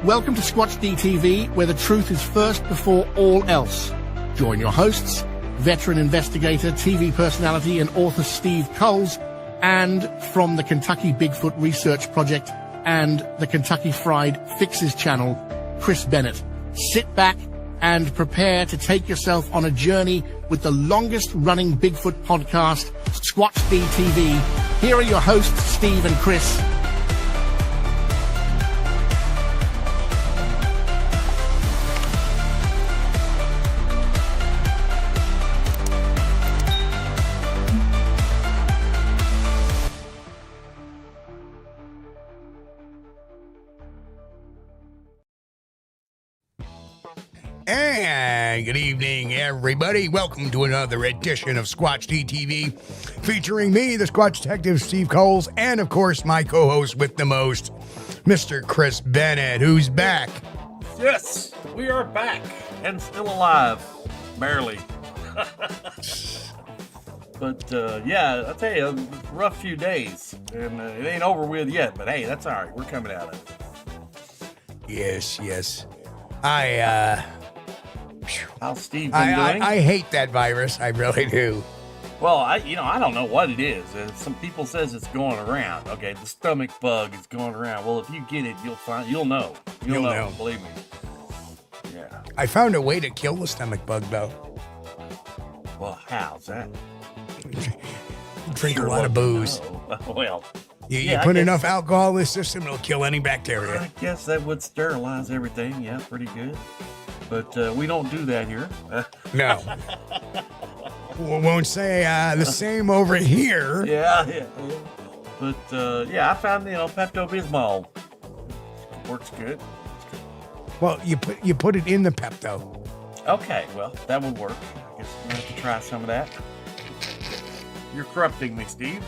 Welcome to Squatch-D TV, where the truth is first before all else. Join your hosts, veteran investigator, TV personality, and author Steve Kulls, and from the Kentucky Bigfoot Research Project and the Kentucky Fried Fixes channel, Chris Bennett. Sit back and prepare to take yourself on a journey with the longest-running Bigfoot podcast, Squatch-D TV. Here are your hosts, Steve and Chris. And good evening, everybody. Welcome to another edition of Squatch-D TV, featuring me, the Squatch Detective, Steve Kulls, and, of course, my co-host with the most, Mr. Chris Bennett, who's back. Yes, we are back and still alive. Barely. But, yeah, I'll tell you, rough few days. And it ain't over with yet, but hey, that's all right. We're coming out of it. Yes. How's Steve been doing? I hate that virus. I really do. Well, I don't know what it is. Some people says it's going around. Okay, the stomach bug is going around. Well, if you get it, you'll know. You'll know. Believe me. Yeah. I found a way to kill the stomach bug, though. Well, how's that? Drink a lot of booze. Well, you put enough alcohol in the system, it'll kill any bacteria. I guess that would sterilize everything. Yeah, pretty good. But we don't do that here. No. We won't say the same over here. Yeah. But, I found, Pepto-Bismol. Works good. Well, you put it in the Pepto. Okay, well, that would work. I guess we'll have to try some of that. You're corrupting me, Steve.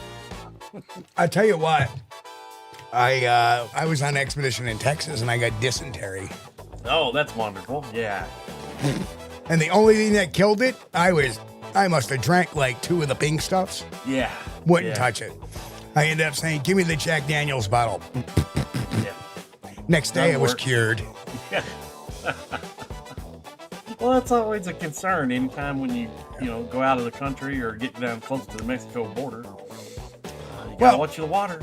I tell you what. I was on expedition in Texas, and I got dysentery. Oh, that's wonderful. Yeah. And the only thing that killed it, I must have drank like 2 of the pink stuffs. Yeah. Wouldn't touch it. I ended up saying, give me the Jack Daniels bottle. Yeah. Next day, I was cured. Yeah. Well, that's always a concern anytime when you go out of the country or get down close to the Mexico border. You gotta watch the water.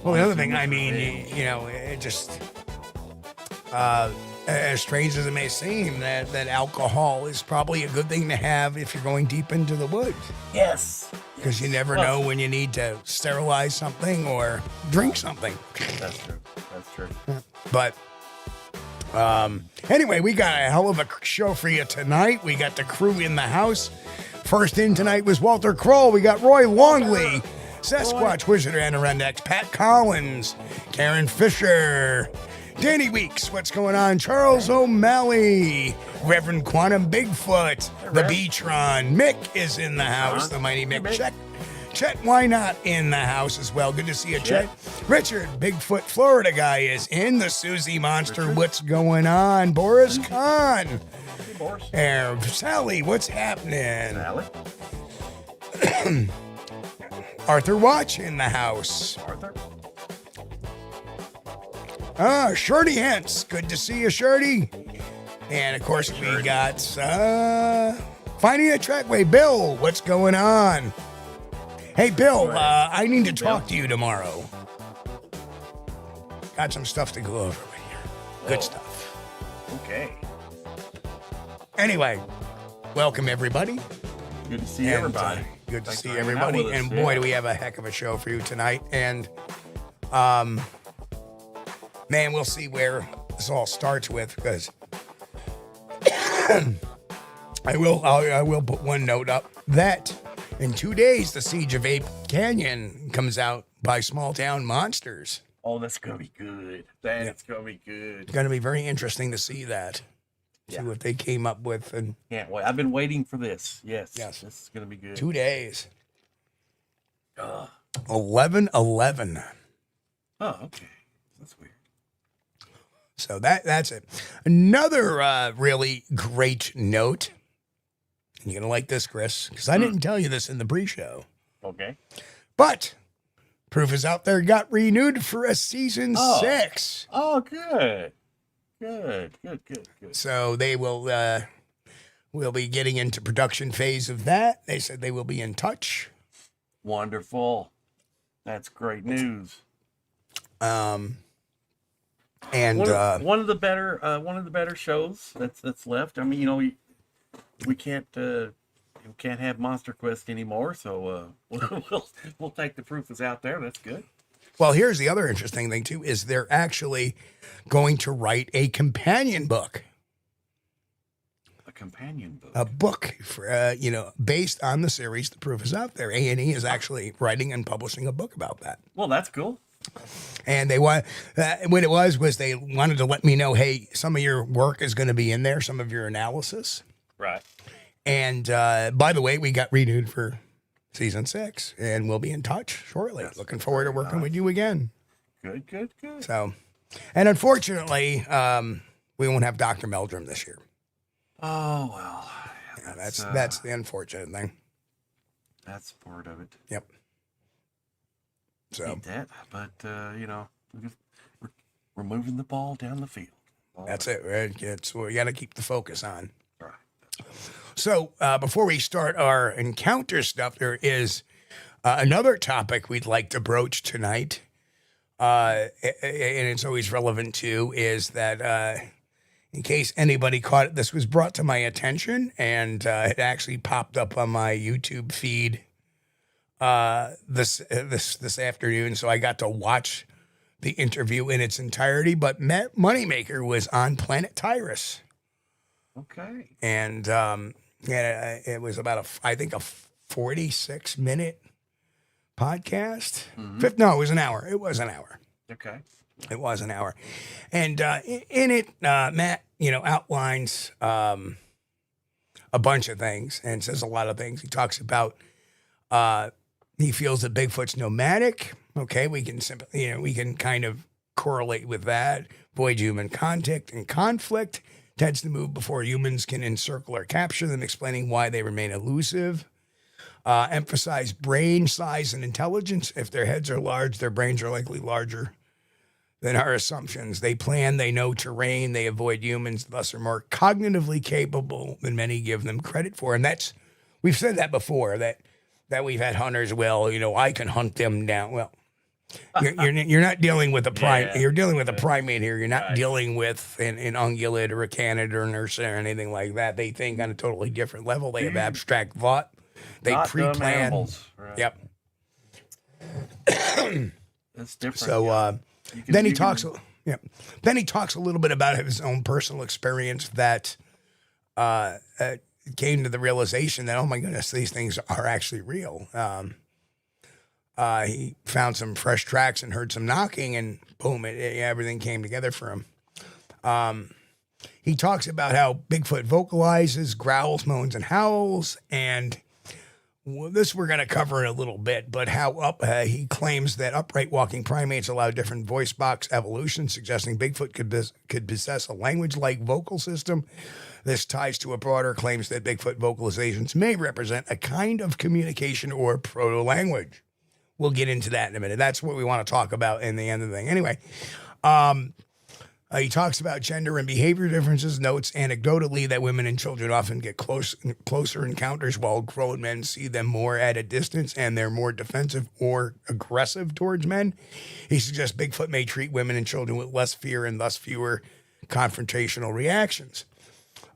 Well, the other thing, it just... as strange as it may seem, that alcohol is probably a good thing to have if you're going deep into the woods. Yes. Because you never know when you need to sterilize something or drink something. That's true. But anyway, we got a hell of a show for you tonight. We got the crew in the house. First in tonight was Walter Kroll. We got Roy Longley, Sasquatch Wizard Anorendax, Pat Collins, Karen Fisher, Danny Weeks, what's going on? Charles O'Malley, Reverend Quantum Bigfoot, the Beatron. Mick is in the house, the mighty Mick. Chet, why not in the house as well? Good to see you, Chet. Richard, Bigfoot Florida guy, is in the Susie Monster. What's going on? Boris Kahn. Hey, Boris. Sally, what's happening? Sally. Arthur Watch in the house. Arthur. Shorty Hentz. Good to see you, Shorty. And, of course, we got Finding a Trackway. Bill, what's going on? Hey, Bill, I need to talk to you tomorrow. Got some stuff to go over with you. Good stuff. Okay. Anyway, welcome, everybody. Good to see everybody. Good to see everybody. And, boy, do we have a heck of a show for you tonight. And, man, we'll see where this all starts with, because I will put one note up that in 2 days the Siege of Ape Canyon comes out by Small Town Monsters. Oh, that's gonna be good. That's gonna be good. It's gonna be very interesting to see that. See what they came up with. And can't wait. I've been waiting for this. Yes. This is gonna be good. 2 days. 11/11. Oh, okay. That's weird. So that's it. Another really great note. You're going to like this, Chris, because I didn't tell you this in the pre-show. Okay. But Proof is Out There got renewed for a season 6. Oh, good. So they will be getting into production phase of that. They said they will be in touch. Wonderful. That's great news. And one of the better shows that's left. I mean, we can't have Monster Quest anymore, so we'll take the Proof is Out There. That's good. Well, here's the other interesting thing too: is they're actually going to write a companion book. A companion book. A book for based on the series The Proof is Out There. A&E is actually writing and publishing a book about that. Well, that's cool. And they want what it was they wanted to let me know, hey, some of your work is going to be in there, some of your analysis. Right. And by the way, we got renewed for season 6, and we'll be in touch shortly. Yes. Looking forward to working with you again. Good. So, and unfortunately, we won't have Dr. Meldrum this year. Oh, well. Yeah, that's the unfortunate thing. That's part of it. Yep. So Need that, but we're moving the ball down the field. That's it. It's we got to keep the focus on. Right. So before we start our encounter stuff, there is another topic we'd like to broach tonight, and it's always relevant too. Is that in case anybody caught it, this was brought to my attention, and it actually popped up on my YouTube feed this afternoon, so I got to watch the interview in its entirety. But Moneymaker was on Planet Tyrus. Okay. And it was about a 46-minute podcast. Mm-hmm. No, it was an hour. Okay. It was an hour. And in it, Matt, outlines a bunch of things and says a lot of things. He talks about he feels that Bigfoot's nomadic. Okay, we can kind of correlate with that. Avoid human contact and conflict. Tends to move before humans can encircle or capture them, explaining why they remain elusive. Emphasize brain size and intelligence. If their heads are large, their brains are likely larger than our assumptions. They plan, they know terrain, they avoid humans, thus are more cognitively capable than many give them credit for. And we've said that before, that we've had hunters, I can hunt them down. Well, you're not dealing with a primate. Yeah. You're dealing with a primate here. You're not dealing with an ungulate or a canid or an ursa or anything like that. They think on a totally different level. They have abstract thought. They pre-plan. Right. Yep. That's different. So then he talks. Then he talks a little bit about his own personal experience that came to the realization that, oh my goodness, these things are actually real. He found some fresh tracks and heard some knocking, and boom, everything came together for him. He talks about how Bigfoot vocalizes, growls, moans, and howls, and this we're going to cover in a little bit, but how he claims that upright walking primates allow different voice box evolution, suggesting Bigfoot could possess a language-like vocal system. This ties to a broader claims that Bigfoot vocalizations may represent a kind of communication or proto-language. We'll get into that in a minute. That's what we want to talk about in the end of the thing. Anyway, he talks about gender and behavior differences, notes anecdotally that women and children often get closer encounters while grown men see them more at a distance and they're more defensive or aggressive towards men. He suggests Bigfoot may treat women and children with less fear and thus fewer confrontational reactions.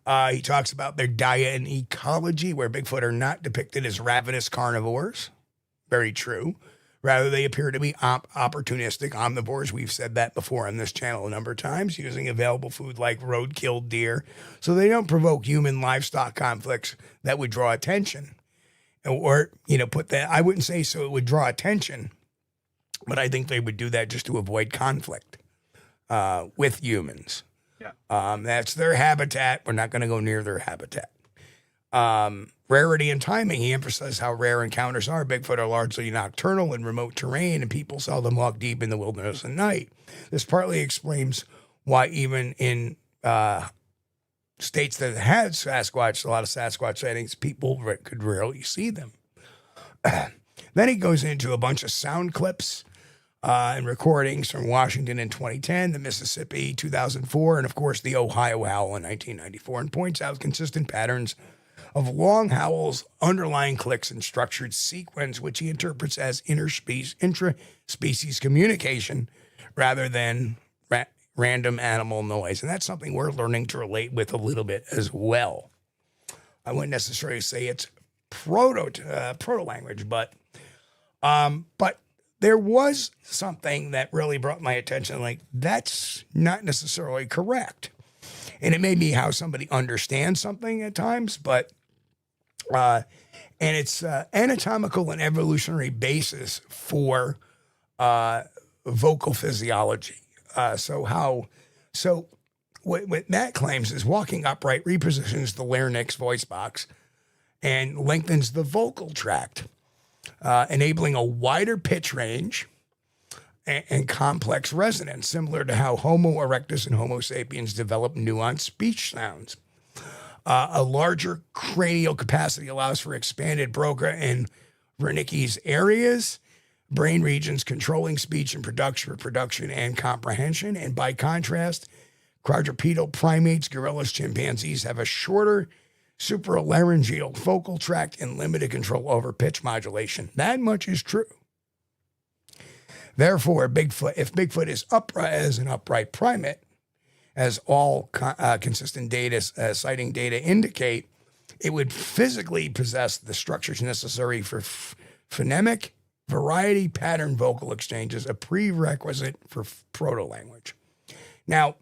He talks about their diet and ecology, where Bigfoot are not depicted as ravenous carnivores. Very true. Rather, they appear to be opportunistic omnivores. We've said that before on this channel a number of times, using available food like road-killed deer, so they don't provoke human-livestock conflicts that would draw attention. Or, put that, I wouldn't say so it would draw attention, but I think they would do that just to avoid conflict with humans. Yeah. That's their habitat. We're not going to go near their habitat. Rarity and timing. He emphasized how rare encounters are. Bigfoot are largely nocturnal in remote terrain, and people seldom walk deep in the wilderness at night. This partly explains why even in states that had Sasquatch, a lot of Sasquatch sightings, people could rarely see them. Then he goes into a bunch of sound clips and recordings from Washington in 2010, the Mississippi 2004, and of course the Ohio howl in 1994, and points out consistent patterns of long howls, underlying clicks, and structured sequence, which he interprets as intra-species communication rather than random animal noise. And that's something we're learning to relate with a little bit as well. I wouldn't necessarily say it's proto-language, but there was something that really brought my attention, like that's not necessarily correct. And it may be how somebody understands something at times, but and it's anatomical and evolutionary basis for vocal physiology. So what Matt claims is walking upright repositions the larynx voice box and lengthens the vocal tract, enabling a wider pitch range and complex resonance, similar to how Homo erectus and Homo sapiens develop nuanced speech sounds. A larger cranial capacity allows for expanded Broca and Wernicke's areas, brain regions controlling speech and production and comprehension. And by contrast, quadrupedal primates, gorillas, chimpanzees have a shorter supralaryngeal vocal tract and limited control over pitch modulation. That much is true. Therefore, if Bigfoot is upright as an upright primate, as all consistent data, sighting data indicate, it would physically possess the structures necessary for phonemic variety pattern vocal exchanges, a prerequisite for proto-language. Now,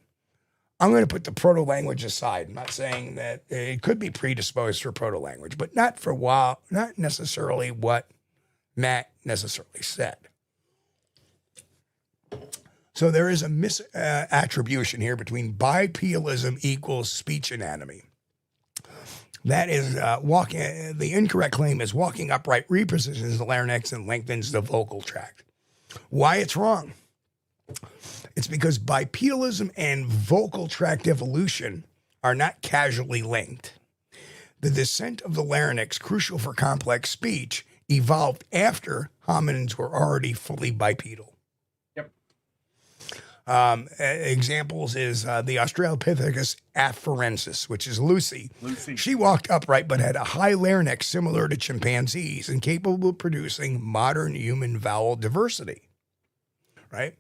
I'm going to put the proto-language aside. I'm not saying that it could be predisposed for proto-language, but not necessarily what Matt necessarily said. So there is a misattribution here between bipedalism equals speech anatomy. That is the incorrect claim is walking upright repositions the larynx and lengthens the vocal tract. Why it's wrong? It's because bipedalism and vocal tract evolution are not casually linked. The descent of the larynx, crucial for complex speech, evolved after hominins were already fully bipedal. Examples is the Australopithecus afarensis, which is Lucy. She walked upright but had a high larynx similar to chimpanzees and capable of producing modern human vowel diversity. Right?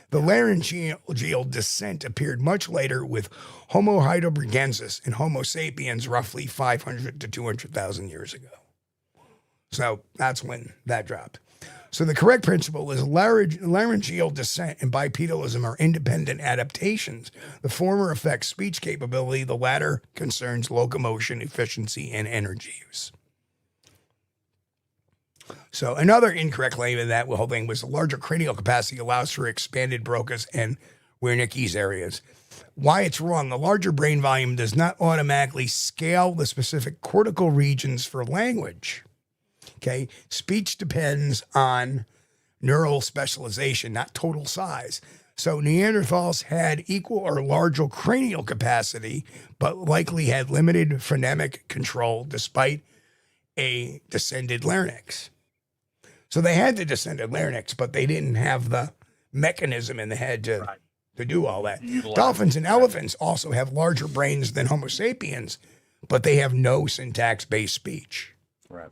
The laryngeal descent appeared much later with Homo heidelbergensis and Homo sapiens roughly 500 to 200,000 years ago. So that's when that dropped. So the correct principle is laryngeal descent and bipedalism are independent adaptations. The former affects speech capability. The latter concerns locomotion, efficiency, and energy use. So another incorrect claim of that whole thing was the larger cranial capacity allows for expanded Broca's and Wernicke's areas. Why it's wrong, the larger brain volume does not automatically scale the specific cortical regions for language. Okay, speech depends on neural specialization, not total size. So Neanderthals had equal or larger cranial capacity, but likely had limited phonemic control despite a descended larynx. So they had the descended larynx, but they didn't have the mechanism in the head to do all that. Dolphins and elephants also have larger brains than Homo sapiens, but they have no syntax-based speech. Right.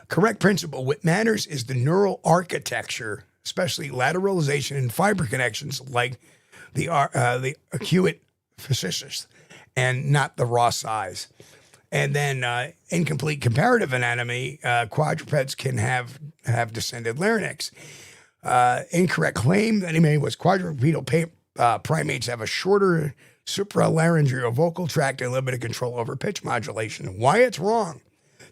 Correct principle. What matters is the neural architecture, especially lateralization and fiber connections like the acute fasciculus, and not the raw size. And then incomplete comparative anatomy, quadrupeds can have descended larynx. Incorrect claim that he made was quadrupedal primates have a shorter supralaryngeal vocal tract and limited control over pitch modulation. Why it's wrong?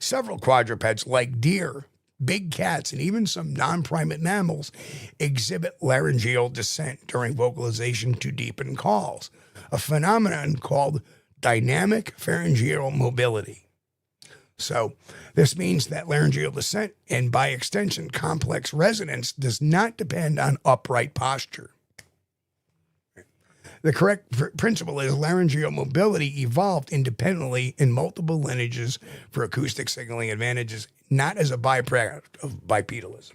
Several quadrupeds like deer, big cats, and even some non-primate mammals exhibit laryngeal descent during vocalization to deepen calls, a phenomenon called dynamic pharyngeal mobility. So this means that laryngeal descent and by extension complex resonance does not depend on upright posture. The correct principle is laryngeal mobility evolved independently in multiple lineages for acoustic signaling advantages, not as a byproduct of bipedalism.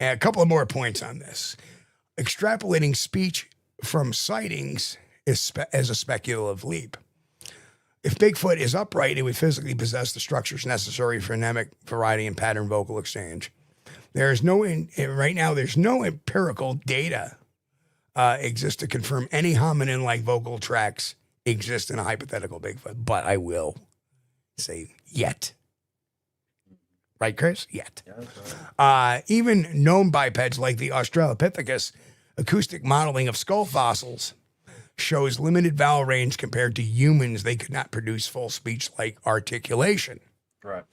And a couple of more points on this. Extrapolating speech from sightings is as a speculative leap. If Bigfoot is upright, it would physically possess the structures necessary for phonemic variety and pattern vocal exchange. There's no empirical data exists to confirm any hominin-like vocal tracks exist in a hypothetical Bigfoot, but I will say yet. Right, Chris? Yet. Yeah, even known bipeds like the Australopithecus, acoustic modeling of skull fossils shows limited vowel range compared to humans. They could not produce full speech-like articulation. Right.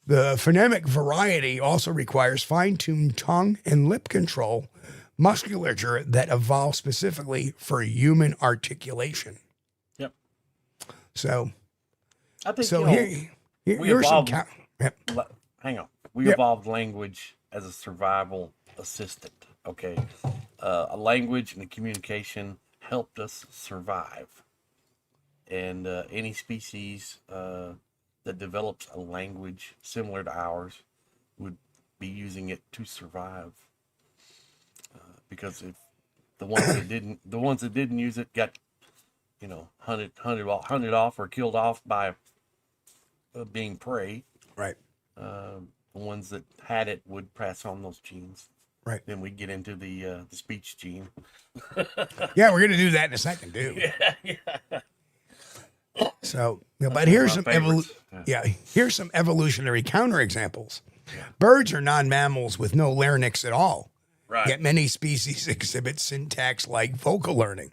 The phonemic variety also requires fine-tuned tongue and lip control musculature that evolved specifically for human articulation. Yep. So, I think here's some. Hang on. We evolved language as a survival assistant. Okay, a language and a communication helped us survive, and any species that develops a language similar to ours would be using it to survive. Because if the ones that didn't use it got, hunted off or killed off by being prey. Right. The ones that had it would pass on those genes. Right. Then we get into the speech gene. Yeah, we're gonna do that in a second, too. Yeah. So, but here's some here's some evolutionary counterexamples. Yeah. Birds are non-mammals with no larynx at all. Right. Yet many species exhibit syntax like vocal learning.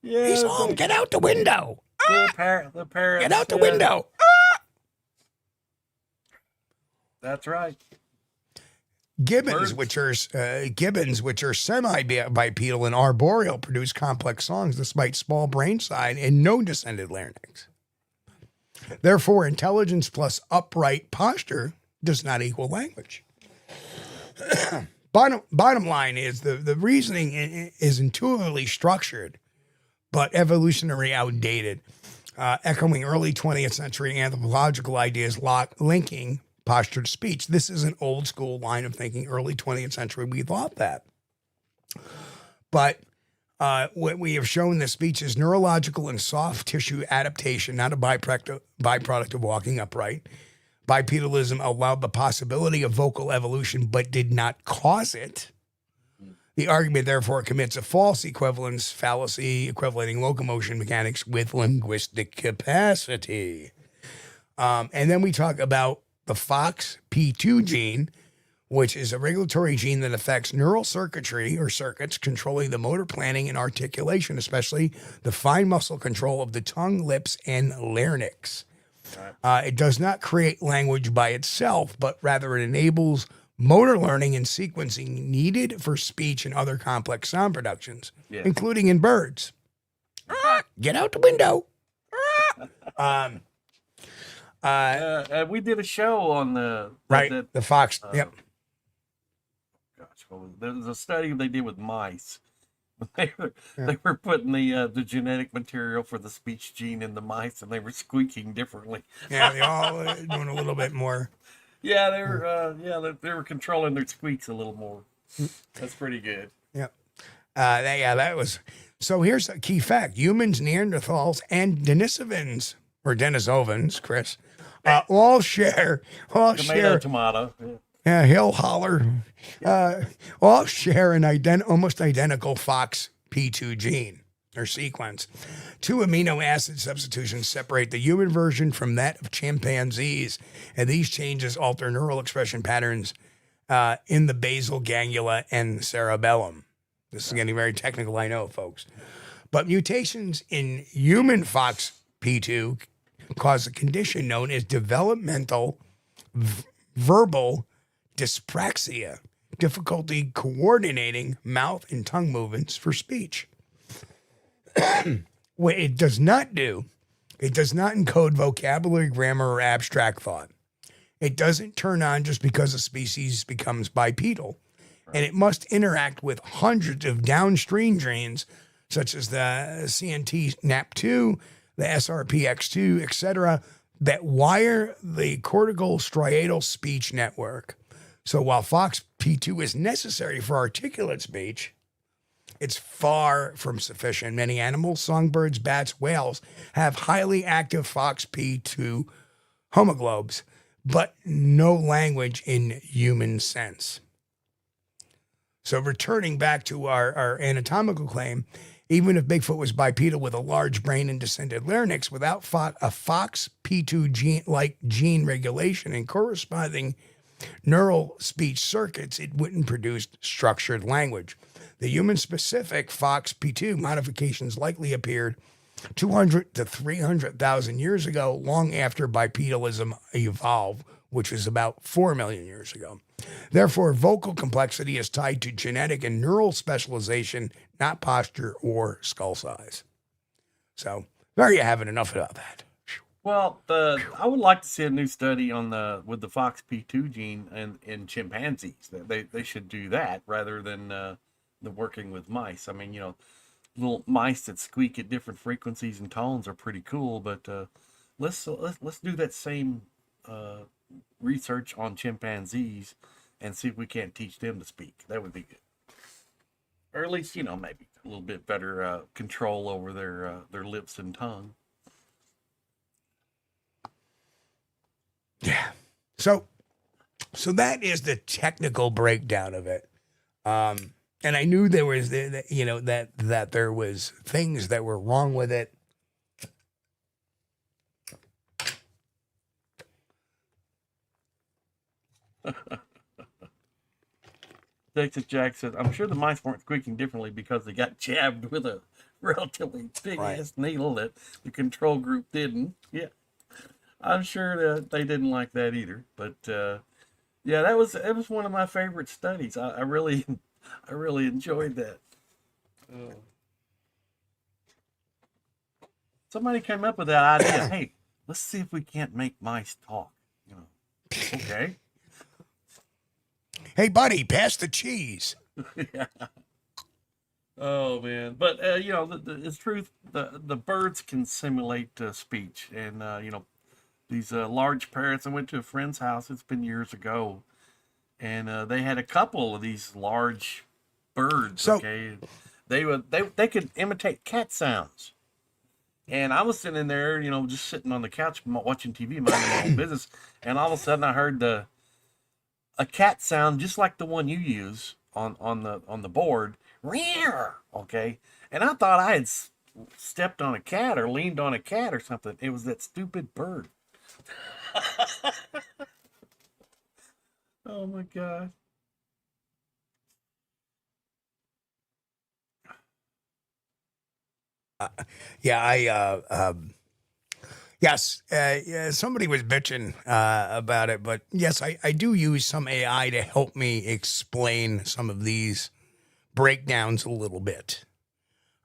He's home. Get out the window. The parrot. Get out the window. That's right. Gibbons, which are semi-bipedal and arboreal, produce complex songs despite small brain size and no descended larynx. Therefore, intelligence plus upright posture does not equal language. Bottom line is the reasoning is intuitively structured, but evolutionary outdated, echoing early 20th century anthropological ideas linking posture to speech. This is an old school line of thinking. Early 20th century, we thought that. But what we have shown that speech is neurological and soft tissue adaptation, not a byproduct of walking upright. Bipedalism allowed the possibility of vocal evolution, but did not cause it. The argument, therefore, commits a false equivalence fallacy, equating locomotion mechanics with linguistic capacity. And then we talk about the FOXP2 gene, which is a regulatory gene that affects neural circuitry or circuits controlling the motor planning and articulation, especially the fine muscle control of the tongue, lips, and larynx. It does not create language by itself, but rather it enables motor learning and sequencing needed for speech and other complex sound productions, including in birds. Get out the window. We did a show on the fox. Yep. Gosh, there was a study they did with mice. They were putting the genetic material for the speech gene in the mice, and they were squeaking differently. Yeah, they all doing a little bit more. Yeah, they were controlling their squeaks a little more. That's pretty good. Yep. That was. So here's a key fact: humans, Neanderthals, and Denisovans Chris, all share. Tomato. Yeah, hill holler. All share an almost identical FOXP2 gene or sequence. 2 amino acid substitutions separate the human version from that of chimpanzees, and these changes alter neural expression patterns in the basal ganglia and cerebellum. This is getting very technical, I know, folks. But mutations in human FOXP2 cause a condition known as developmental verbal dyspraxia, difficulty coordinating mouth and tongue movements for speech. What it does not do, it does not encode vocabulary, grammar, or abstract thought. It doesn't turn on just because a species becomes bipedal. and it must interact with hundreds of downstream genes, such as the CNT NAP2, the SRPX2, etc., that wire the cortical striatal speech network. So while FOXP2 is necessary for articulate speech, it's far from sufficient. Many animals, songbirds, bats, whales, have highly active FOXP2 homoglobes, but no language in human sense. So returning back to our anatomical claim, even if Bigfoot was bipedal with a large brain and descended larynx, without a FOXP2 gene-like gene regulation and corresponding neural speech circuits, it wouldn't produce structured language. The human-specific FOXP2 modifications likely appeared 200 to 300,000 years ago, long after bipedalism evolved, which was about 4 million years ago. Therefore, vocal complexity is tied to genetic and neural specialization, not posture or skull size. So, there you have it. Enough about that. Well, I would like to see a new study on with the FOXP2 gene in chimpanzees. They should do that rather than the working with mice. I mean, little mice that squeak at different frequencies and tones are pretty cool, but let's do that same research on chimpanzees and see if we can't teach them to speak. That would be good, or at least maybe a little bit better control over their lips and tongue. Yeah. So that is the technical breakdown of it. And I knew there was that there was things that were wrong with it. Texas Jack says, I'm sure the mice weren't squeaking differently because they got jabbed with a relatively big ass needle that the control group didn't. Yeah. I'm sure that they didn't like that either. But yeah, it was one of my favorite studies. I really enjoyed that. Somebody came up with that idea. Hey, let's see if we can't make mice talk. Okay. Hey, buddy, pass the cheese. Yeah. Oh man, but it's truth. The birds can simulate speech, and these large parrots. I went to a friend's house. It's been years ago, and they had a couple of these large birds. So, okay, they could imitate cat sounds. And I was sitting there, just sitting on the couch watching TV, minding my own business, and all of a sudden I heard a cat sound just like the one you use on the board. Okay, and I thought I had stepped on a cat or leaned on a cat or something. It was that stupid bird. Oh my God. Yes, somebody was bitching about it, but yes, I do use some AI to help me explain some of these breakdowns a little bit,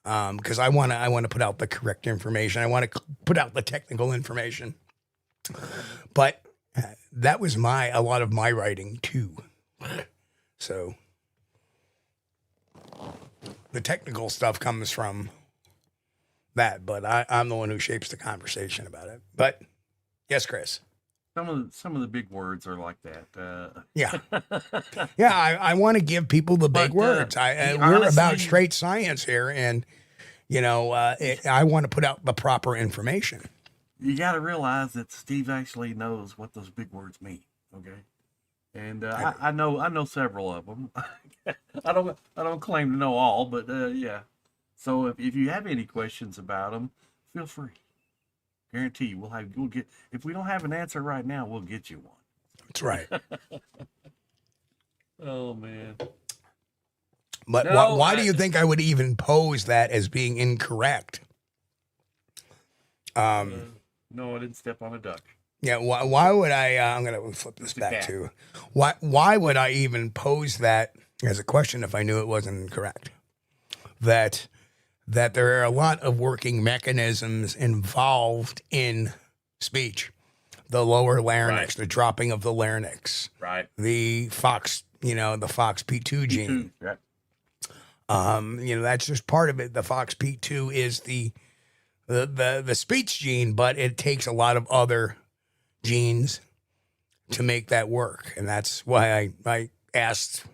because I want to put out the correct information. I want to put out the technical information, but that was a lot of my writing too. So the technical stuff comes from that, but I'm the one who shapes the conversation about it. But yes, Chris. Some of the big words are like that. Yeah, yeah. I want to give people the big words. We're about straight science here, and I want to put out the proper information. You got to realize that Steve actually knows what those big words mean. Okay, and I know several of them. I don't claim to know all, but yeah. So if you have any questions about them, feel free. Guarantee you we'll get. If we don't have an answer right now, we'll get you one. That's right. Oh man. But why do you think I would even pose that as being incorrect? No, I didn't step on a duck. Yeah. Why would I? I'm gonna flip this back too. Why would I even pose that as a question if I knew it wasn't correct? That there are a lot of working mechanisms involved in speech. The lower larynx, the dropping of the larynx, right? The the FOXP2 gene. Right. That's just part of it. The FOXP2 is the speech gene, but it takes a lot of other genes to make that work. And that's why I asked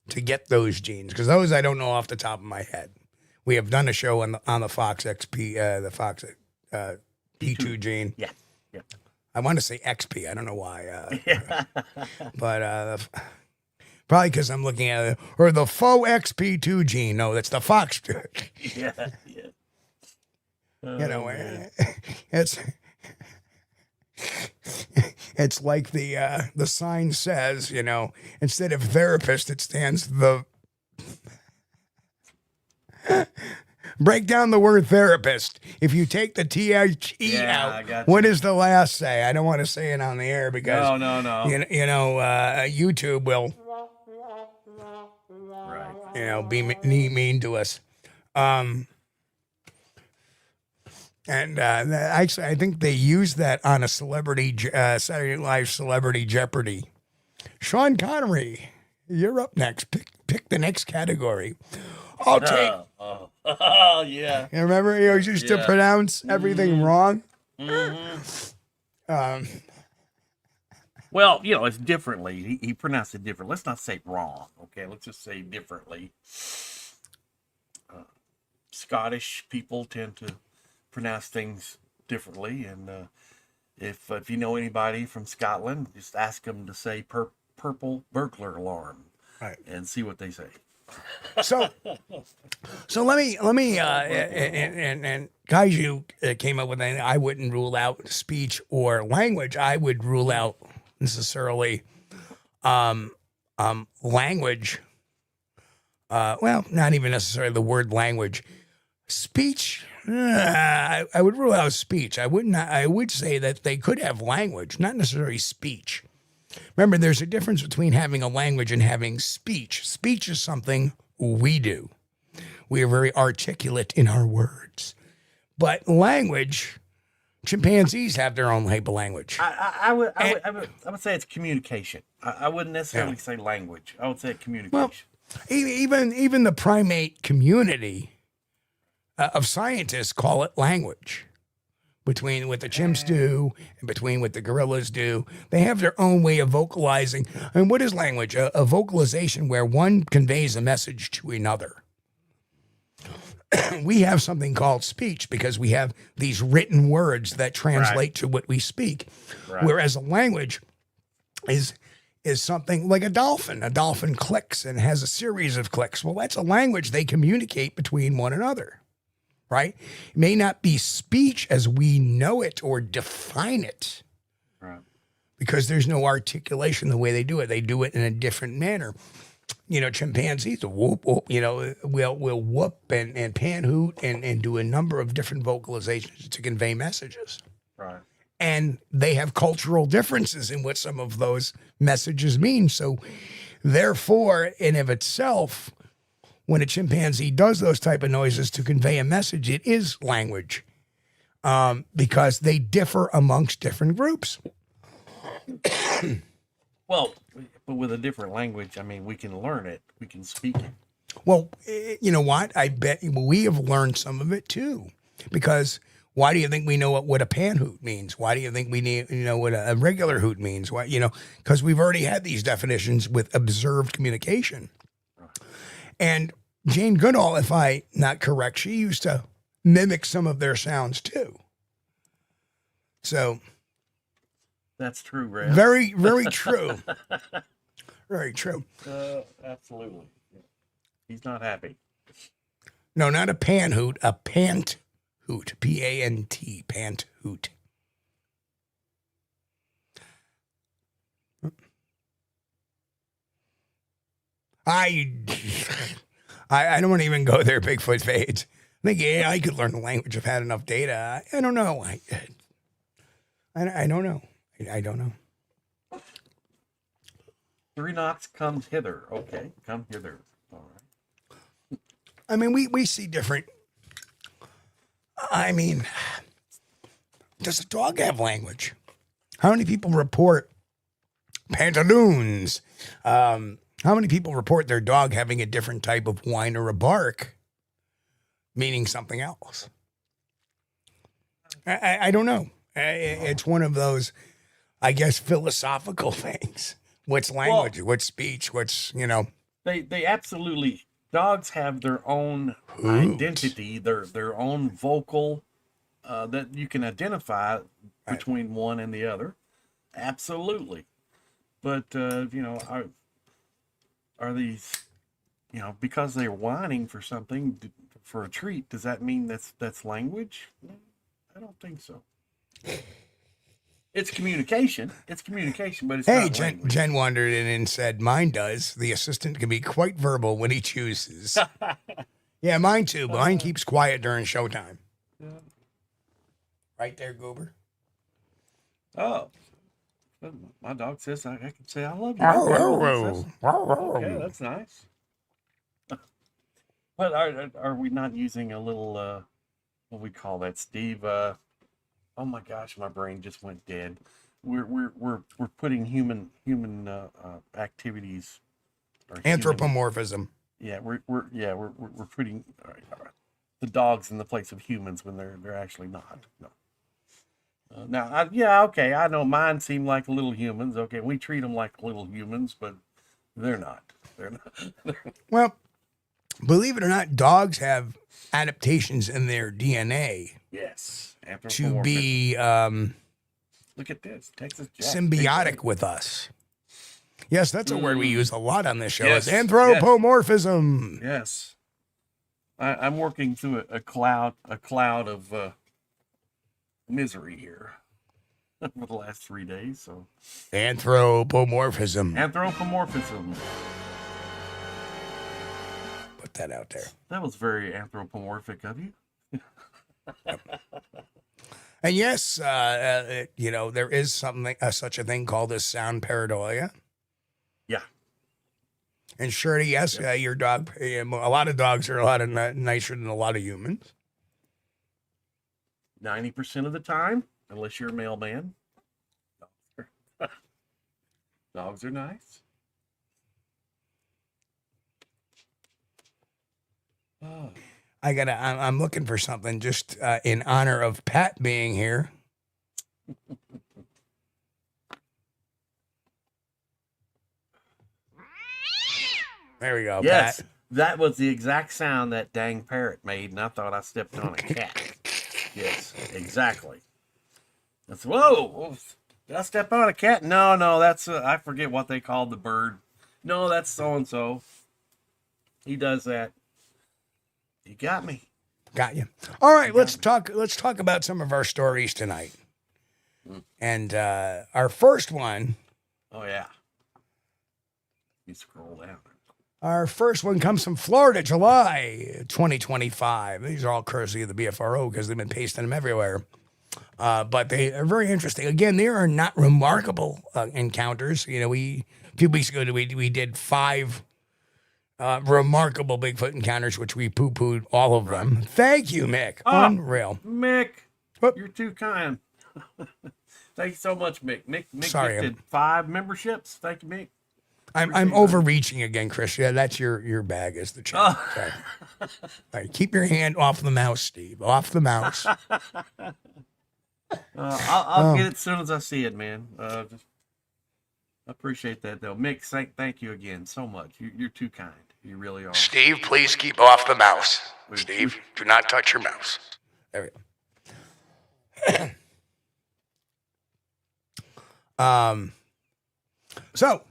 to get those genes, because those I don't know off the top of my head. We have done a show on the FOXXP, the Fox P2 gene. Yeah. Yeah. I want to say XP. I don't know why. But probably because I'm looking at it. Or the faux XP2 gene. No, that's the Fox. Yeah. Yeah. It's like the sign says, instead of therapist, it stands the. Break down the word therapist. If you take the THE out, what does the last say? I don't want to say it on the air because no. YouTube will be mean to us. Actually, I think they used that on a celebrity Saturday Night Live Celebrity Jeopardy. Sean Connery, you're up next. Pick the next category. I'll take. Oh, yeah. You remember he always used to pronounce everything wrong? Mm-hmm. Well, it's differently. He pronounced it different. Let's not say wrong, okay? Let's just say differently. Scottish people tend to pronounce things differently, and if you know anybody from Scotland, just ask them to say purple burglar alarm, right, and see what they say. So let me and Kaiju came up with an I wouldn't rule out speech or language. I would rule out necessarily language. Well, not even necessarily the word language. Speech. I would rule out speech. I would say that they could have language, not necessarily speech. Remember, there's a difference between having a language and having speech. Speech is something we do. We are very articulate in our words. But language, chimpanzees have their own type of language. I would say it's communication. I wouldn't necessarily say language. I would say communication. Well, even the primate community of scientists call it language. Between what the chimps do and between what the gorillas do, they have their own way of vocalizing. And what is language? A vocalization where one conveys a message to another. We have something called speech because we have these written words that translate to what we speak. Right. Whereas a language is something like a dolphin. A dolphin clicks and has a series of clicks. Well, that's a language they communicate between one another. Right? It may not be speech as we know it or define it. Right. Because there's no articulation the way they do it. They do it in a different manner. Chimpanzees will whoop, will whoop and pan hoot and do a number of different vocalizations to convey messages. Right. And they have cultural differences in what some of those messages mean. So therefore, in of itself, when a chimpanzee does those type of noises to convey a message, it is language because they differ amongst different groups. Well, but with a different language, we can learn it. We can speak it. Well, you know what? I bet we have learned some of it too. Because why do you think we know what a pan hoot means? Why do you think we know what a regular hoot means? Why, because we've already had these definitions with observed communication. And Jane Goodall, if I'm not correct, she used to mimic some of their sounds too. So that's true, Ray. Very, very true. Very true. Absolutely. He's not happy. No, not a pan hoot, a pant hoot. P-A-N-T, pant hoot. I don't want to even go there, Bigfoot fades. I think I could learn the language. I've had enough data. I don't know. I don't know. I don't know. 3 knots comes hither. Okay, come hither. All right. We see different. Does a dog have language? How many people report pantaloons? How many people report their dog having a different type of whine or a bark, meaning something else? I don't know. It's one of those, I guess, philosophical things. What's language? What's speech? What's, They absolutely, dogs have their own identity, their own vocal that you can identify between one and the other. Absolutely. But, are these, because they're whining for something, for a treat, does that mean that's language? I don't think so. It's communication. It's communication, but it's not language. Jen wandered in and said, mine does. The assistant can be quite verbal when he chooses. Yeah, mine too. Mine keeps quiet during showtime. Yeah. Right there, Goober. Oh. My dog says I can say I love you. Okay, that's nice. But are we not using a little what we call that, Steve? Oh my gosh, my brain just went dead. We're putting human activities or anthropomorphism. We're putting the dogs in the place of humans when they're actually not. No. Okay. I know mine seem like little humans. Okay, we treat them like little humans, but they're not. They're not. Well, believe it or not, dogs have adaptations in their DNA. Yes, to be look at this, Texas Jack, symbiotic with us. Yes, that's a word we use a lot on this show. Yes. Is anthropomorphism. Yes, I'm working through a cloud of misery here for the last 3 days. So anthropomorphism. Put that out there. That was very anthropomorphic of you. And yes, there is such a thing called a sound pareidolia. Yeah. And surely, yes, your dog. A lot of dogs are a lot nicer than a lot of humans. 90% of the time, unless you're a mailman, dogs are nice. Oh. I'm looking for something just in honor of Pat being here. There we go. Yes, Pat. That was the exact sound that dang parrot made, and I thought I stepped on a cat. Yes, exactly. That's whoa! Did I step on a cat? No, that's I forget what they called the bird. No, that's so and so. He does that. You got me. Got you. All right, let's talk about some of our stories tonight. And our first one. Oh yeah. You scroll down. Our first one comes from Florida, July 2025. These are all courtesy of the BFRO because they've been pasting them everywhere. But they are very interesting. Again, they are not remarkable encounters. A few weeks ago we did 5 remarkable Bigfoot encounters, which we poo-pooed all of them. Thank you, Mick. Unreal. Mick, you're too kind. Thank you so much, Mick. Mick Sorry, gifted 5 memberships. Thank you, Mick. I'm overreaching again, Chris. Yeah, that's your bag is the check. Sorry. All right, keep your hand off the mouse, Steve. Off the mouse. I'll get it as soon as I see it, man. Just appreciate that, though. Mick, thank you again so much. You're too kind. You really are. Steve, please keep off the mouse. Steve, do not touch your mouse. There we go. So,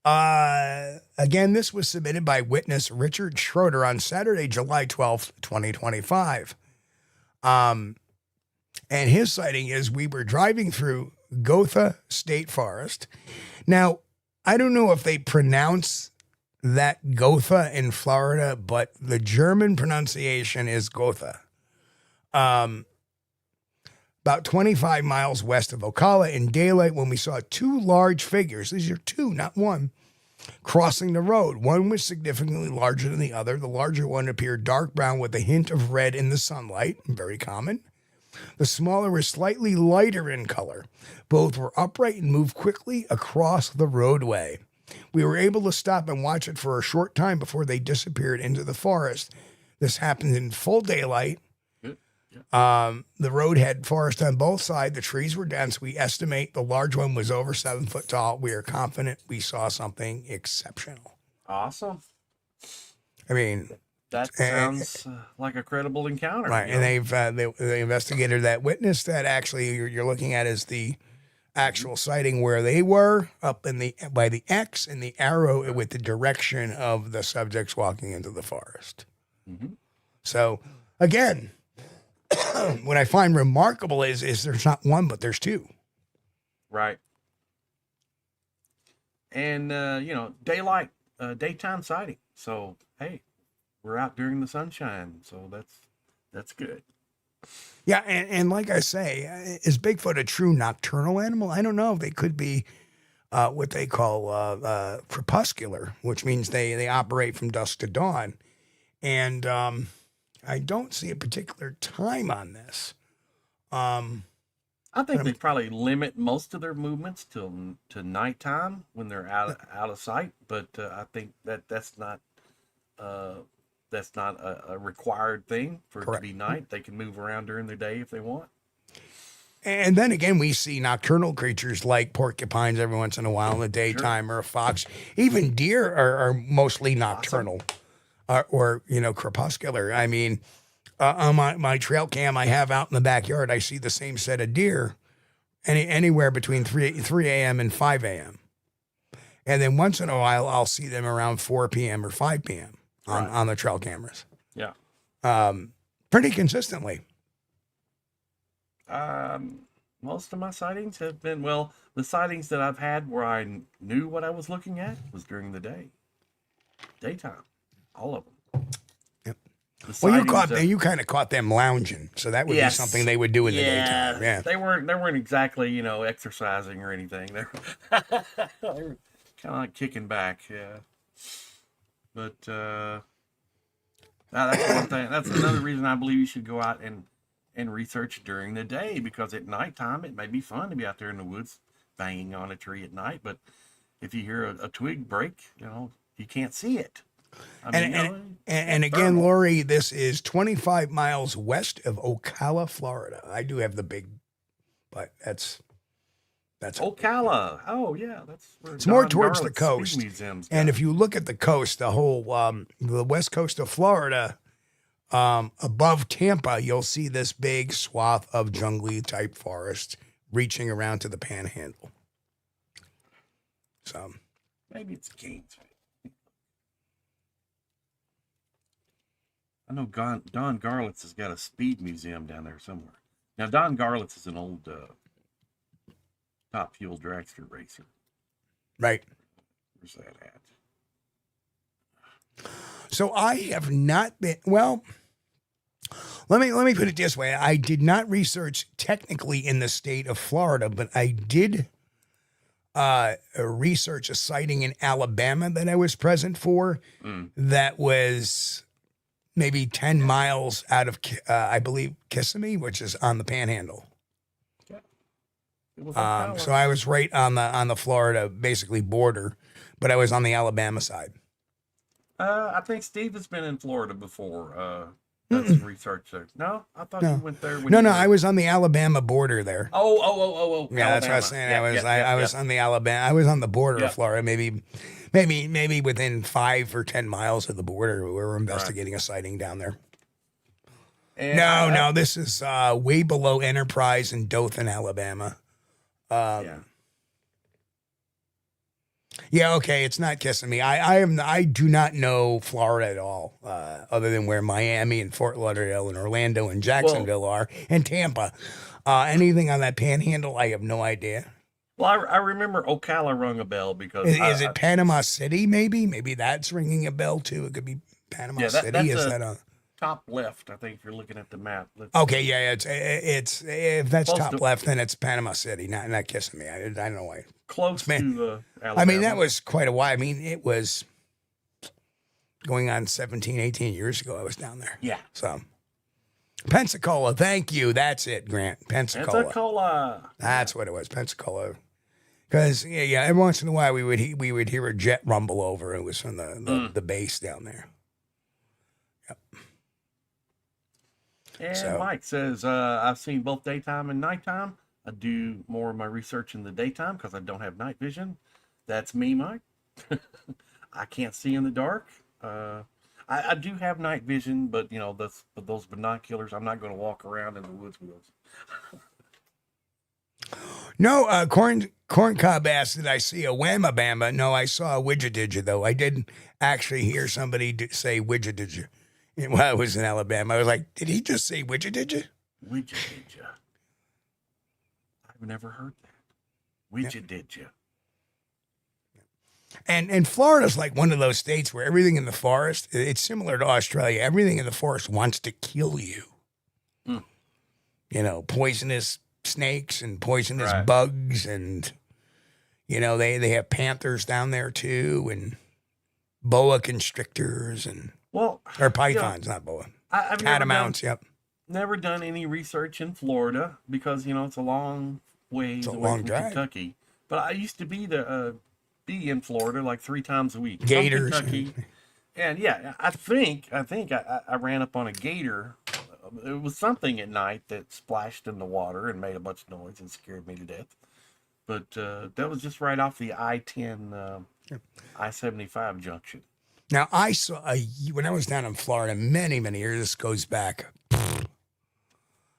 again, this was submitted by witness Richard Schroeder on Saturday, July 12th, 2025. And his sighting is we were driving through Gotha State Forest. Now, I don't know if they pronounce that Gotha in Florida, but the German pronunciation is Gotha. About 25 miles west of Ocala in daylight when we saw 2 large figures. These are 2, not 1, crossing the road. One was significantly larger than the other. The larger one appeared dark brown with a hint of red in the sunlight, very common. The smaller was slightly lighter in color. Both were upright and moved quickly across the roadway. We were able to stop and watch it for a short time before they disappeared into the forest. This happened in full daylight. The road had forest on both sides. The trees were dense. We estimate the large one was over 7 foot tall. We are confident we saw something exceptional. Awesome. I mean, that sounds like a credible encounter. Right. And the investigator that witnessed that actually you're looking at is the actual sighting where they were up by the X and the arrow with the direction of the subjects walking into the forest. Mm-hmm. So again, what I find remarkable is there's not one, but there's two. Right. And, daylight, daytime sighting. So, hey, we're out during the sunshine. So that's good. Yeah. And like I say, is Bigfoot a true nocturnal animal? I don't know. They could be what they call crepuscular, which means they operate from dusk to dawn. And, I don't see a particular time on this. I think they probably limit most of their movements to nighttime when they're out of sight. But I think that's not a required thing for it to be night. They can move around during the day if they want. And then again, we see nocturnal creatures like porcupines every once in a while in the daytime, or a fox. Even deer are mostly nocturnal. Awesome. Or crepuscular. I mean, on my trail cam I have out in the backyard, I see the same set of deer anywhere between 3 a.m. and 5 a.m. And then once in a while, I'll see them around 4 p.m. or 5 p.m. on the trail cameras. Yeah. Pretty consistently. Most of my sightings have been, the sightings that I've had where I knew what I was looking at was during the day. Daytime. All of them. Yep. Well, you kind of caught them lounging, so that would be something they would do in the daytime. Yeah, they weren't exactly exercising or anything. They were kind of like kicking back. Yeah, but that's one thing. That's another reason I believe you should go out and research during the day, because at nighttime it may be fun to be out there in the woods banging on a tree at night, but if you hear a twig break, you can't see it. And again, Lori, this is 25 miles west of Ocala, Florida. I do have the big, but that's Ocala. Oh yeah, that's where it's more towards the coast. And if you look at the coast, the whole the west coast of Florida, above Tampa, you'll see this big swath of jungly type forest reaching around to the Panhandle. So maybe it's Gainesville. I know Don Garlitz has got a speed museum down there somewhere. Now, Don Garlitz is an old Top Fuel dragster racer. Right. Where's that at? So I have not been, let me put it this way. I did not research technically in the state of Florida, but I did research a sighting in Alabama that I was present for that was maybe 10 miles out of, I believe, Kissimmee, which is on the Panhandle. Yeah. So I was right on the Florida, basically border, but I was on the Alabama side. I think Steve has been in Florida before. Done some research there. No, I thought you went there. No, I was on the Alabama border there. Oh. Yeah, Alabama. That's what I was saying. I was on the Alabama. I was on the border of Florida, maybe within 5 or 10 miles of the border. We were investigating a sighting down there. And no, this is way below Enterprise in Dothan, Alabama. Yeah, okay, it's not Kissimmee. I do not know Florida at all, other than where Miami and Fort Lauderdale and Orlando and Jacksonville are, and Tampa. Anything on that Panhandle, I have no idea. Well, I remember Ocala rung a bell because is it Panama City? Maybe that's ringing a bell too. It could be Panama City. Is that a top left? I think if you're looking at the map. Okay, yeah, it's if that's top left, then it's Panama City, not Kissimmee. I don't know why. Close to Alabama. I mean, that was quite a while. I mean, it was going on 17, 18 years ago. I was down there. Yeah. So Pensacola, thank you. That's it, Grant. Pensacola. Pensacola. That's what it was, Pensacola. Because every once in a while we would hear a jet rumble over. It was from the base down there. Yep. And So- Mike says, I've seen both daytime and nighttime. I do more of my research in the daytime because I don't have night vision. That's me, Mike. I can't see in the dark. I do have night vision, but those binoculars, I'm not going to walk around in the woods with those. No, corn cob asked, did I see a whamma bamba? No, I saw a widget though. I didn't actually hear somebody say widget while I was in Alabama. I was like, did he just say widget? Widget. I've never heard that. Widget. And Florida's like one of those states where everything in the forest, it's similar to Australia. Everything in the forest wants to kill you. Poisonous snakes and poisonous bugs, and they have panthers down there too, and boa constrictors or pythons, not boa. I've catamounts. Never done any research in Florida because it's a long ways away long from drive. Kentucky. But I used to be in Florida like 3 times a week. Gators. From Kentucky. And I think I ran up on a gator. It was something at night that splashed in the water and made a bunch of noise and scared me to death. But that was just right off the I-10, I-75 junction. Now, I saw, when I was down in Florida many, many years, this goes back, I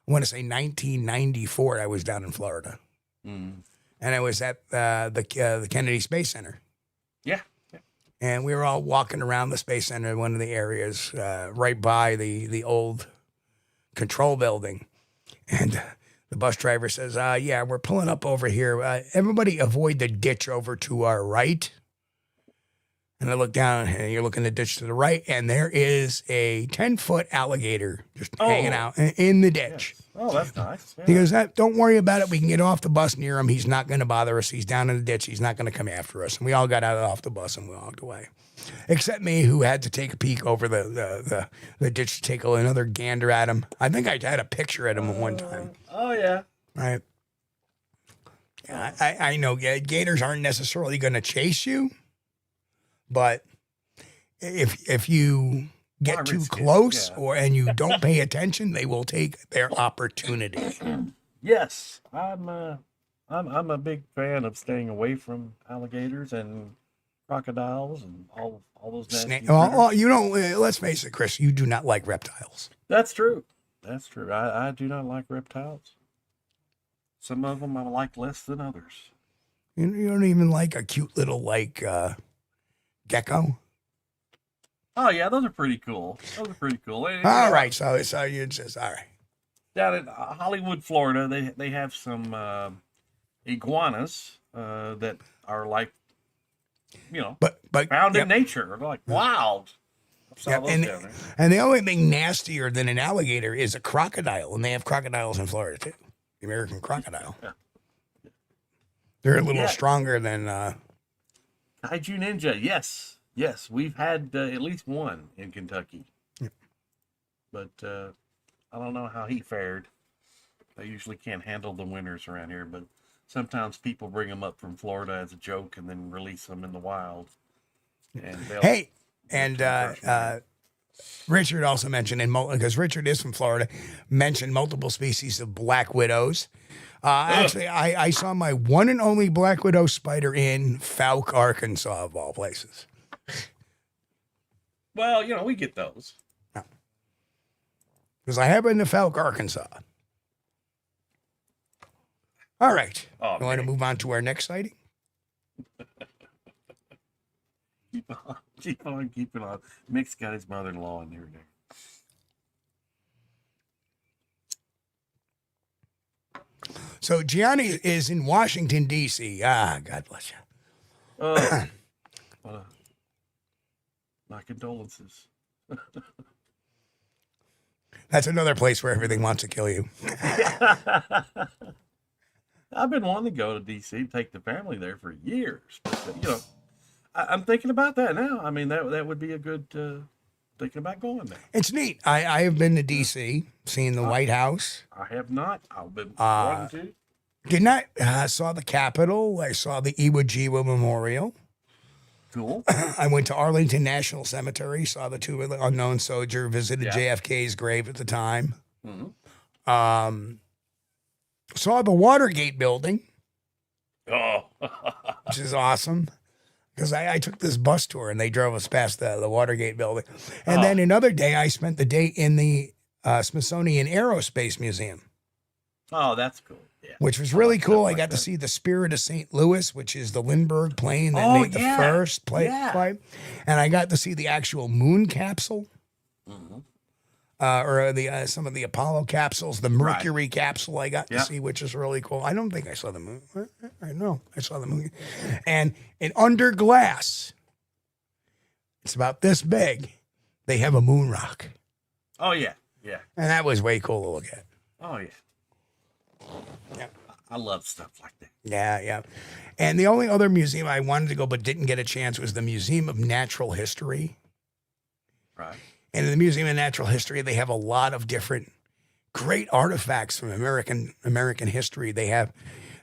want to say 1994, I was down in Florida. And I was at the Kennedy Space Center. Yeah. And we were all walking around the Space Center in one of the areas right by the old control building. And the bus driver says, we're pulling up over here. Everybody avoid the ditch over to our right. And I look down, and you're looking at the ditch to the right, and there is a 10-foot alligator just hanging out in the ditch. Yes. Oh, that's nice. Yeah. He goes, don't worry about it. We can get off the bus near him. He's not going to bother us. He's down in the ditch. He's not going to come after us. And we all got off the bus and we walked away. Except me, who had to take a peek over the ditch to take another gander at him. I think I had a picture at him at one time. Oh, yeah. Right. Yeah, I know gators aren't necessarily going to chase you, but if you get too close and you don't pay attention, they will take their opportunity. Yes, I'm a big fan of staying away from alligators and crocodiles and all those nasty critters. Let's face it, Chris, you do not like reptiles. That's true. I do not like reptiles. Some of them I like less than others. You don't even like a cute little gecko? Oh yeah, those are pretty cool. All right, so you just all right. Down in Hollywood, Florida, they have some iguanas that are like, but found in nature. They're like wild. And the only thing nastier than an alligator is a crocodile, and they have crocodiles in Florida too. The American crocodile. Yeah. They're a little stronger than Kaiju Ninja. Yes, we've had at least one in Kentucky. Yeah. But I don't know how he fared. They usually can't handle the winters around here, but sometimes people bring them up from Florida as a joke and then release them in the wild. And Richard also mentioned, because Richard is from Florida, mentioned multiple species of black widows. Actually, I saw my one and only black widow spider in Fouke, Arkansas, of all places. Well, we get those. Because I have been to Fouke, Arkansas. All right. Oh, you want to move on to our next sighting? Keep on. Mick's got his mother-in-law in there. So Gianni is in Washington, D.C. God bless you. My condolences. That's another place where everything wants to kill you. I've been wanting to go to D.C., take the family there for years. But, I'm thinking about that now. I mean, that would be a good, thinking about going there. It's neat. I have been to D.C., seen the White House. I have not. I've been wanting to. Did not saw the Capitol. I saw the Iwo Jima Memorial. Cool. I went to Arlington National Cemetery, saw the Tomb of the Unknown Soldier, visited JFK's grave at the time. Saw the Watergate building. Oh. Which is awesome. Because I took this bus tour and they drove us past the Watergate building. And then another day, I spent the day in the Smithsonian Aerospace Museum. Oh, that's cool. Yeah. Which was really cool. I got to see the Spirit of St. Louis, which is the Lindbergh plane that made the first flight. And I got to see the actual moon capsule. Or the some of the Apollo capsules, the Mercury capsule I got to see, which is really cool. I don't think I saw the moon. I know I saw the moon. And under glass, it's about this big, they have a moon rock. Oh, yeah. Yeah. And that was way cool to look at. Oh, yeah. Yeah. I love stuff like that. Yeah, yeah. And the only other museum I wanted to go but didn't get a chance was the Museum of Natural History. Right. And in the Museum of Natural History, they have a lot of different great artifacts from American history. They have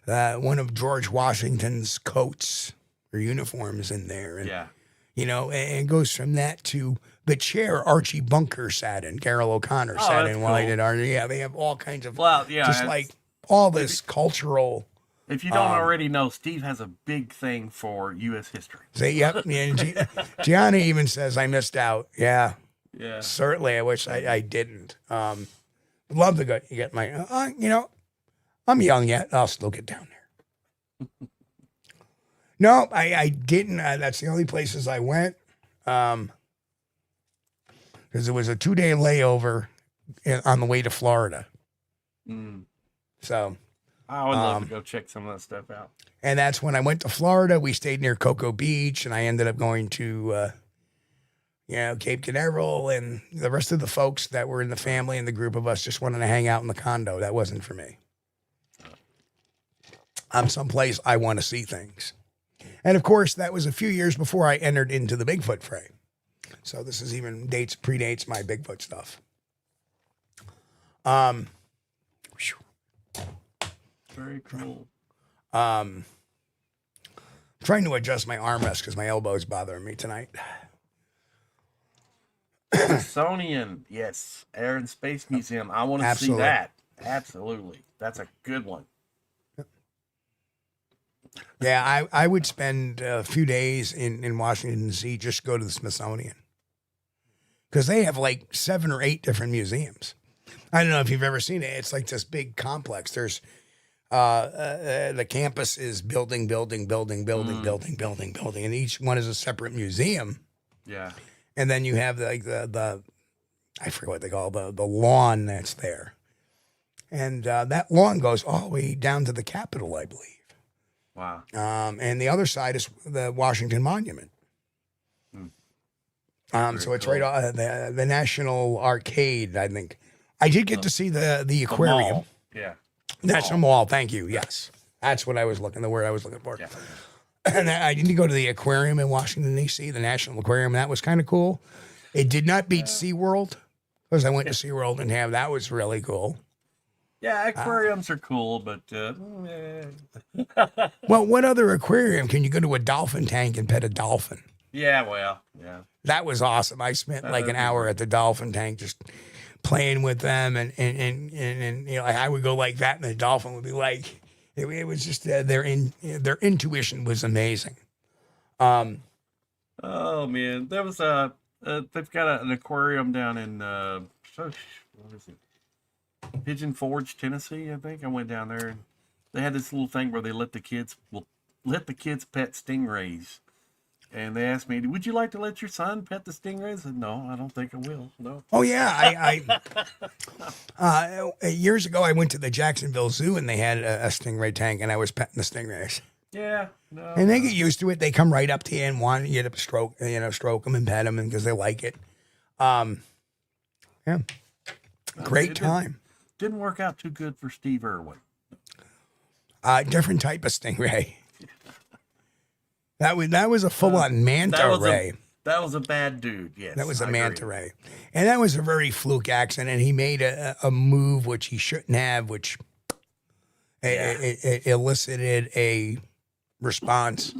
one of George Washington's coats or uniforms in there. And, you know, and it goes from that to the chair Archie Bunker sat in, Carol O'Connor sat in while he did art. Yeah, they have all kinds of, just like all this cultural. If you don't already know, Steve has a big thing for U.S. history. Yep. And Gianna even says, I missed out. Yeah. Yeah. Certainly. I wish I didn't. Love to get my, you know, I'm young yet. I'll still get down there. No, I didn't. That's the only places I went. Because it was a 2-day layover on the way to Florida. So I would love to go check some of that stuff out. And that's when I went to Florida. We stayed near Cocoa Beach, and I ended up going to, Cape Canaveral, and the rest of the folks that were in the family and the group of us just wanted to hang out in the condo. That wasn't for me. I'm someplace I want to see things. And of course, that was a few years before I entered into the Bigfoot fray. So this is even predates my Bigfoot stuff. Very cool. Trying to adjust my armrest because my elbow's bothering me tonight. Smithsonian, yes. Air and Space Museum. I want to see that. Absolutely. That's a good one. Yeah, I would spend a few days in Washington, D.C. just to go to the Smithsonian. Because they have like 7 or 8 different museums. I don't know if you've ever seen it. It's like this big complex. There's the campus is building, and each one is a separate museum. Yeah. And then you have the I forget what they call the lawn that's there. And that lawn goes all the way down to the Capitol, I believe. Wow. And the other side is the Washington Monument. So it's right on the National Arcade, I think. I did get to see the aquarium. Yeah. National Mall, thank you. Yes. That's what I was looking, the word I was looking for. Yeah. And I didn't go to the aquarium in Washington, D.C., the National Aquarium. That was kind of cool. It did not beat SeaWorld, because I went to SeaWorld and that was really cool. Yeah, aquariums are cool, but... Well, what other aquarium can you go to a dolphin tank and pet a dolphin? Yeah, well, yeah. That was awesome. I spent like an hour at the dolphin tank just playing with them, and you know, I would go like that, and the dolphin would be like... It was just their intuition was amazing. Oh man, there was they've got an aquarium down in what is it? Pigeon Forge, Tennessee. I think I went down there, and they had this little thing where they let the kids pet stingrays. And they asked me, "Would you like to let your son pet the stingrays?" I said, "No, I don't think I will." No. Oh yeah, years ago I went to the Jacksonville Zoo and they had a stingray tank, and I was petting the stingrays. Yeah, no. And they get used to it. They come right up to you and want you to stroke them and pet them because they like it. Yeah, great time. Didn't work out too good for Steve Irwin. Different type of stingray. That was a full-on manta ray. That was a bad dude, yes. That was a manta ray. And that was a very fluke accident. And he made a move which he shouldn't have, it elicited a response.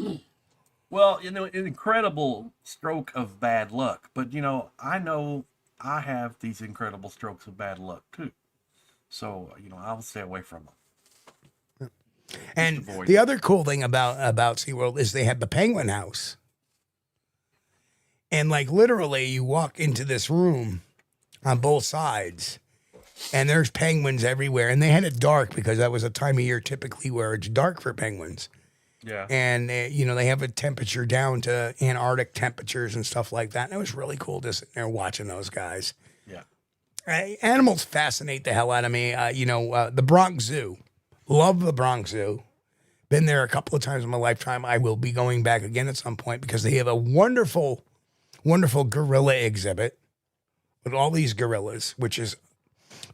Well, an incredible stroke of bad luck. But, I know I have these incredible strokes of bad luck, too. So, I'll stay away from them. And the other cool thing about SeaWorld is they have the penguin house. And, like, literally, you walk into this room on both sides, and there's penguins everywhere. And they had it dark because that was a time of year typically where it's dark for penguins. Yeah. And, they have a temperature down to Antarctic temperatures and stuff like that. And it was really cool just sitting there watching those guys. Yeah. Animals fascinate the hell out of me. The Bronx Zoo. Love the Bronx Zoo. Been there a couple of times in my lifetime. I will be going back again at some point because they have a wonderful, wonderful gorilla exhibit with all these gorillas,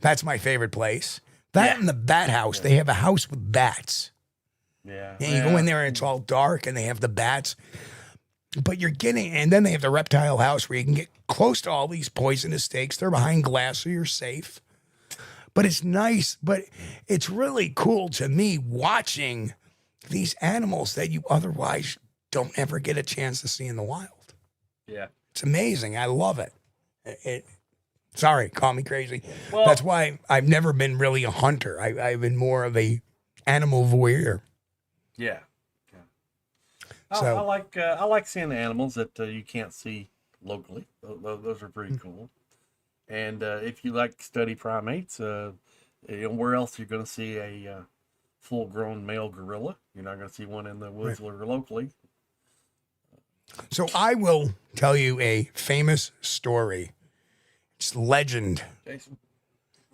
that's my favorite place. That and the bat house. They have a house with bats. Yeah. And you go in there and it's all dark and they have the bats. But and then they have the reptile house where you can get close to all these poisonous snakes. They're behind glass, so you're safe. But it's nice, but it's really cool to me watching these animals that you otherwise don't ever get a chance to see in the wild. Yeah. It's amazing. I love it. Sorry, call me crazy. Well, that's why I've never been really a hunter. I've been more of a animal voyeur. Yeah. So, I like seeing the animals that you can't see locally. Those are pretty cool. And if you like to study primates, where else you're going to see a full-grown male gorilla? You're not going to see one in the woods or locally. So I will tell you a famous story. It's legend. Jason?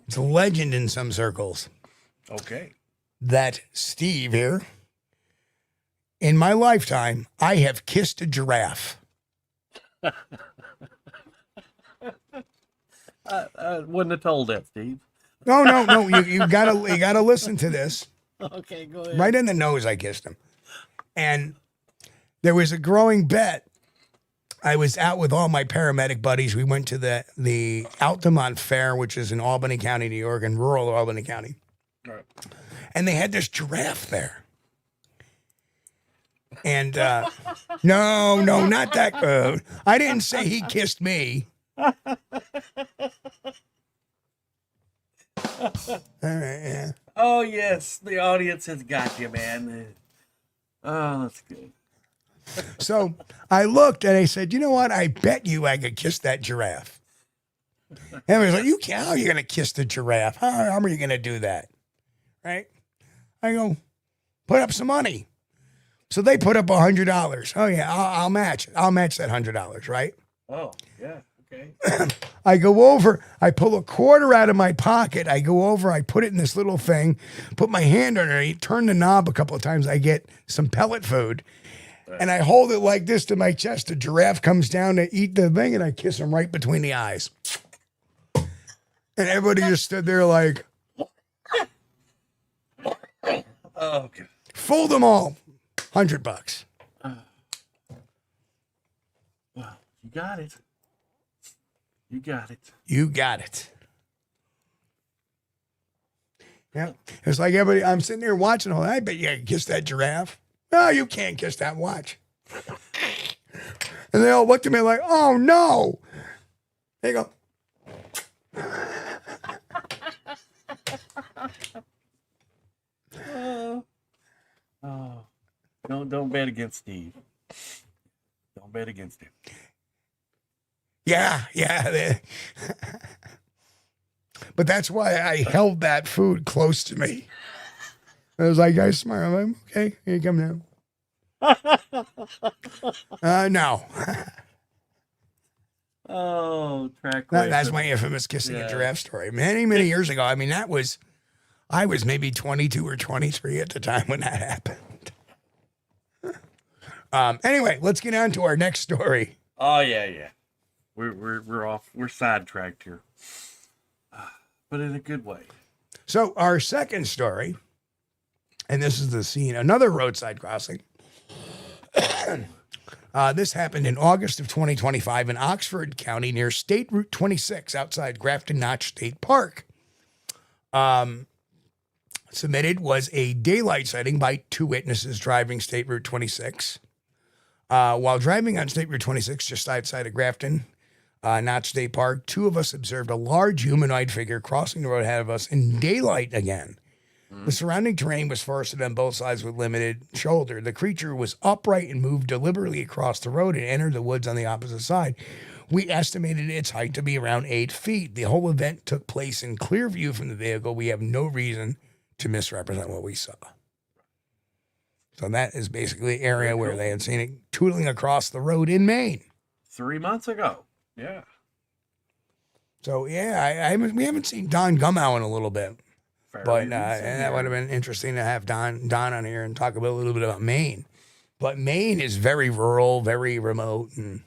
It's a legend in some circles. Okay. That Steve here, in my lifetime, I have kissed a giraffe. Wouldn't have told that, Steve. No. You gotta listen to this. Okay, go ahead. Right in the nose, I kissed him. And there was a growing bet. I was out with all my paramedic buddies. We went to the Altamont Fair, which is in Albany County, New York, in rural Albany County. All right. And they had this giraffe there. And no, not that. I didn't say he kissed me. All right, yeah. Oh, yes. The audience has got you, man. Oh, that's good. So I looked and I said, you know what? I bet you I could kiss that giraffe. And I was like, you can't. How are you going to kiss the giraffe? How are you going to do that? Right? I go, put up some money. So they put up $100. Oh, yeah, I'll match it. I'll match that $100, right? Oh, yeah. Okay. I go over, I pull a quarter out of my pocket. I go over, I put it in this little thing, put my hand underneath, turn the knob a couple of times. I get some pellet food. And I hold it like this to my chest. The giraffe comes down to eat the thing, and I kiss him right between the eyes. And everybody just stood there like, oh, okay. Fold them all. $100. Well, you got it. You got it. You got it. Yeah. It's like everybody, I'm sitting there watching all that. I bet you can kiss that giraffe. No, you can't kiss that. Watch. And they all looked at me like, oh, no. They go. Oh. Don't bet against Steve. Don't bet against him. Yeah. But that's why I held that food close to me. I was like, I smile. I'm like, okay, here you come now. No. Oh, That's my infamous kissing a giraffe story. Many, many years ago. I mean, I was maybe 22 or 23 at the time when that happened. Anyway, let's get on to our next story. Oh, yeah. We're off. We're sidetracked here. But in a good way. So our second story, and this is the scene, another roadside crossing. This happened in August of 2025 in Oxford County near State Route 26 outside Grafton Notch State Park. submitted was a daylight sighting by 2 witnesses driving State Route 26. While driving on State Route 26 just outside of Grafton, Notch State Park, 2 of us observed a large humanoid figure crossing the road ahead of us in daylight again. The surrounding terrain was forested on both sides with limited shoulder. The creature was upright and moved deliberately across the road and entered the woods on the opposite side. We estimated its height to be around 8 feet. The whole event took place in clear view from the vehicle. We have no reason to misrepresent what we saw. So that is basically the area where they had seen it tootling across the road in Maine. 3 months ago. Yeah. So, yeah, we haven't seen Don Gumow in a little bit. But that would have been interesting to have Don on here and talk a little bit about Maine. But Maine is very rural, very remote, and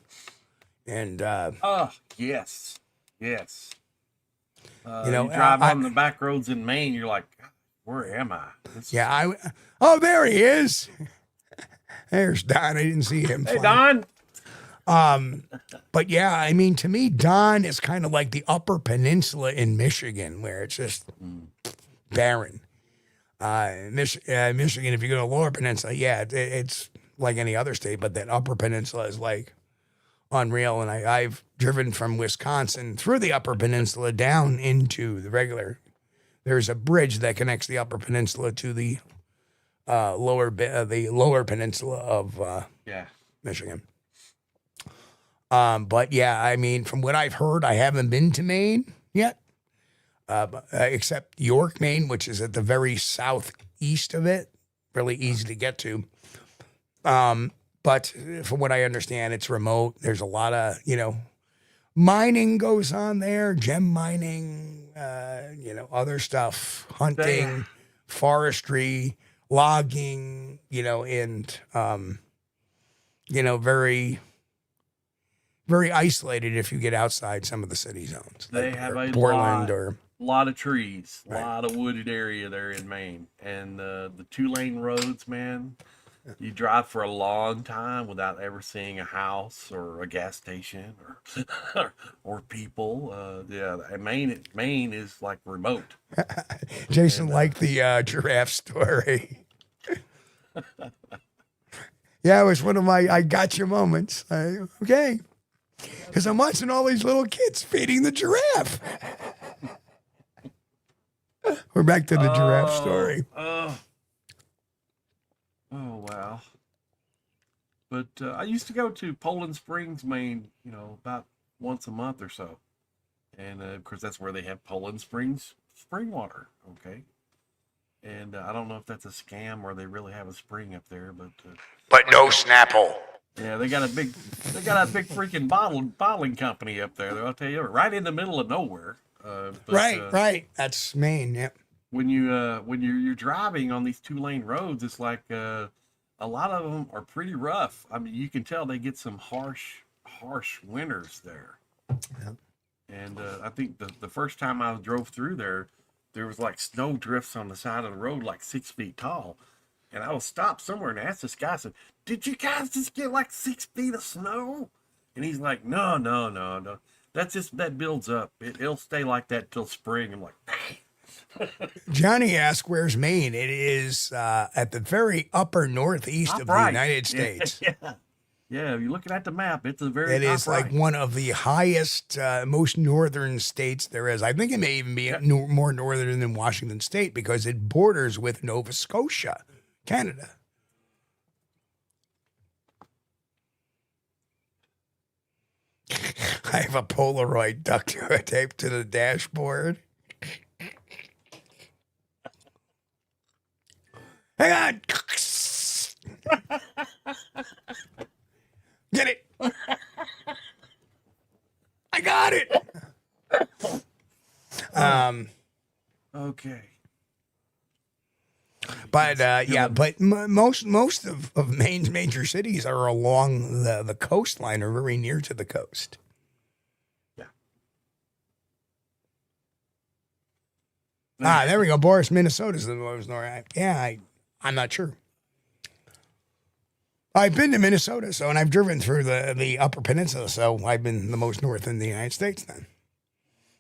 yes. You know, drive on the back roads in Maine, you're like, where am I? Oh, there he is. There's Don. I didn't see him. Hey, Don. But yeah, I mean, to me, Don is kind of like the Upper Peninsula in Michigan, where it's just barren. Michigan, if you go to Lower Peninsula, it's like any other state, but that Upper Peninsula is like unreal. And I've driven from Wisconsin through the Upper Peninsula down into the regular. There's a bridge that connects the Upper Peninsula to the lower peninsula of Michigan. But yeah, I mean, from what I've heard, I haven't been to Maine yet, except York, Maine, which is at the very southeast of it, really easy to get to. But from what I understand, it's remote. There's a lot of, mining goes on there, gem mining, other stuff, hunting, forestry, logging, and, very, very isolated if you get outside some of the city zones. They like have a Portland lot of trees, a Right. lot of wooded area there in Maine. And the 2-lane roads, man, you drive for a long time without ever seeing a house or a gas station or people. Maine is like remote. Jason liked the giraffe story. Yeah, it was one of my I gotcha moments. Okay. Because I'm watching all these little kids feeding the giraffe. We're back to the giraffe story. Oh, wow. But I used to go to Poland Springs, Maine, about once a month or so. And, of course, that's where they have Poland Springs spring water, okay? And I don't know if that's a scam or they really have a spring up there, But no Snapple. yeah, they got a big freaking bottling company up there. I'll tell you, right in the middle of nowhere. Right. That's Maine. Yep. When you're driving on these 2-lane roads, it's like a lot of them are pretty rough. I mean, you can tell they get some harsh winters there. Yep. And I think the first time I drove through there was like snow drifts on the side of the road, like 6 feet tall. And I was stopped somewhere and asked this guy, I said, "Did you guys just get like 6 feet of snow?" And he's like, No. That builds up. It'll stay like that till spring. I'm like, dang. Johnny asked, where's Maine? It is at the very upper northeast of the United States. Yeah, you're looking at the map. It's a very It is like one of the highest, most northern states there is. I think it may even be more northern than Washington State because it borders with Nova Scotia, Canada. I have a Polaroid duct taped to the dashboard. Hang on. Get it. I got it. Okay. But most of Maine's major cities are along the coastline or very near to the coast. Yeah. There we go. Boris, Minnesota's the most north. Yeah, I'm not sure. I've been to Minnesota, and I've driven through the Upper Peninsula, so I've been the most north in the United States then.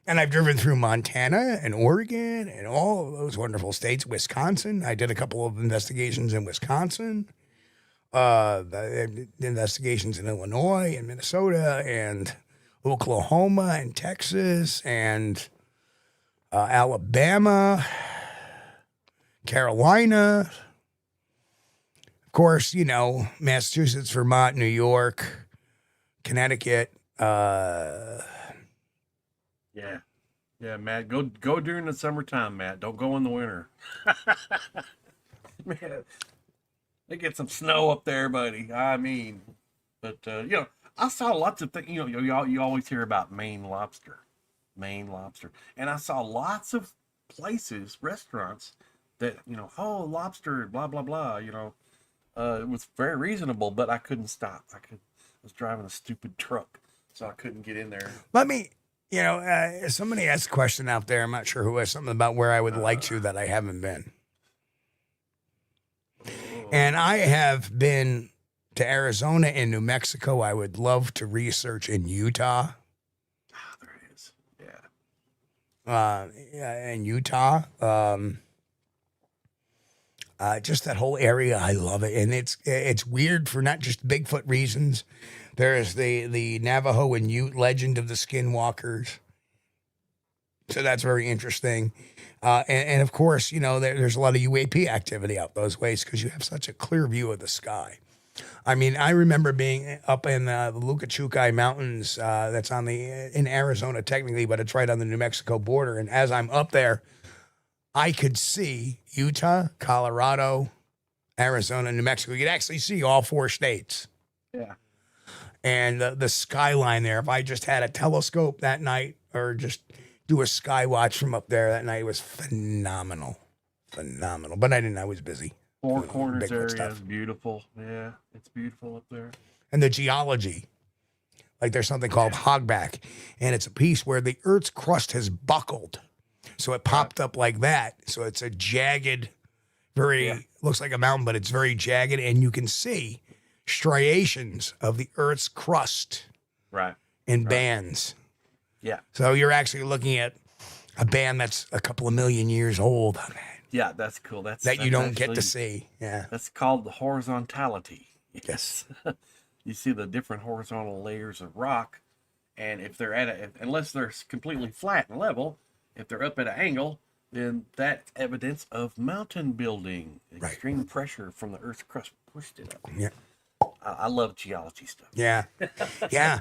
And I've driven through Montana and Oregon and all of those wonderful states. Wisconsin. I did a couple of investigations in Wisconsin. The investigations in Illinois and Minnesota and Oklahoma and Texas and Alabama, Carolina. Of course, you know, Massachusetts, Vermont, New York, Connecticut. Yeah, Matt. Go during the summertime, Matt. Don't go in the winter. Man, they get some snow up there, buddy. I mean, but you know, I saw lots of things. You know, you always hear about Maine lobster, and I saw lots of places, restaurants that, you know, oh, lobster, blah blah blah. You know, it was very reasonable, but I couldn't stop. I was driving a stupid truck, so I couldn't get in there. Let me, you know, somebody asked a question out there. I'm not sure who, has something about where I would like to that I haven't been. And I have been to Arizona and New Mexico. I would love to research in Utah. Ah, there it is. Yeah. In Utah. Just that whole area, I love it. And it's weird for not just Bigfoot reasons. There's the Navajo and Ute legend of the skinwalkers. So that's very interesting. And of course, you know, there's a lot of UAP activity out those ways because you have such a clear view of the sky. I mean, I remember being up in the Lucachucay Mountains. That's in Arizona technically, but it's right on the New Mexico border. And as I'm up there, I could see Utah, Colorado, Arizona, New Mexico. You could actually see all 4 states. Yeah. And the skyline there, if I just had a telescope that night or just do a sky watch from up there that night, was phenomenal. Phenomenal. But I didn't. I was busy. Four Corners area stuff. is beautiful. Yeah, it's beautiful up there. And the geology. Like there's something called hogback. And it's a piece where the Earth's crust has buckled. So it popped up like that. So it's a jagged, looks like a mountain, but it's very jagged. And you can see striations of the Earth's crust in bands. Yeah. So you're actually looking at a band that's a couple of million years old. Yeah, that's cool. That you don't get to see. Yeah. That's called the horizontality. Yes. You see the different horizontal layers of rock, and if they're unless they're completely flat and level, if they're up at an angle, then that's evidence of mountain building. Extreme pressure from the Earth's crust pushed it up. Yeah. I love geology stuff. Yeah. Yeah.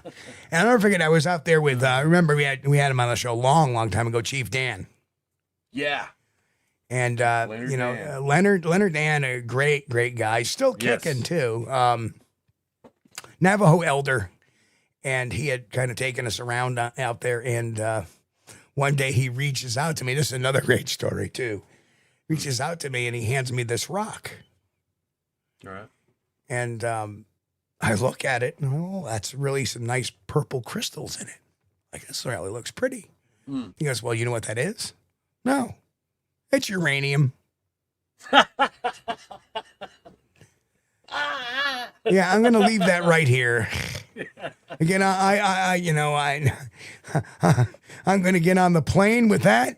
And I'll never forget, I was out there with, remember we had him on the show a long time ago, Chief Dan. Yeah. And, you know, Dan. Leonard Dan, a great guy, still kicking too. Navajo elder. And he had kind of taken us around out there. And one day he reaches out to me. This is another great story too. Reaches out to me and he hands me this rock. All right. And I look at it, and that's really some nice purple crystals in it. Like, this really looks pretty. He goes, well, you know what that is? No, it's uranium. Yeah, I'm going to leave that right here. Again, I'm going to get on the plane with that.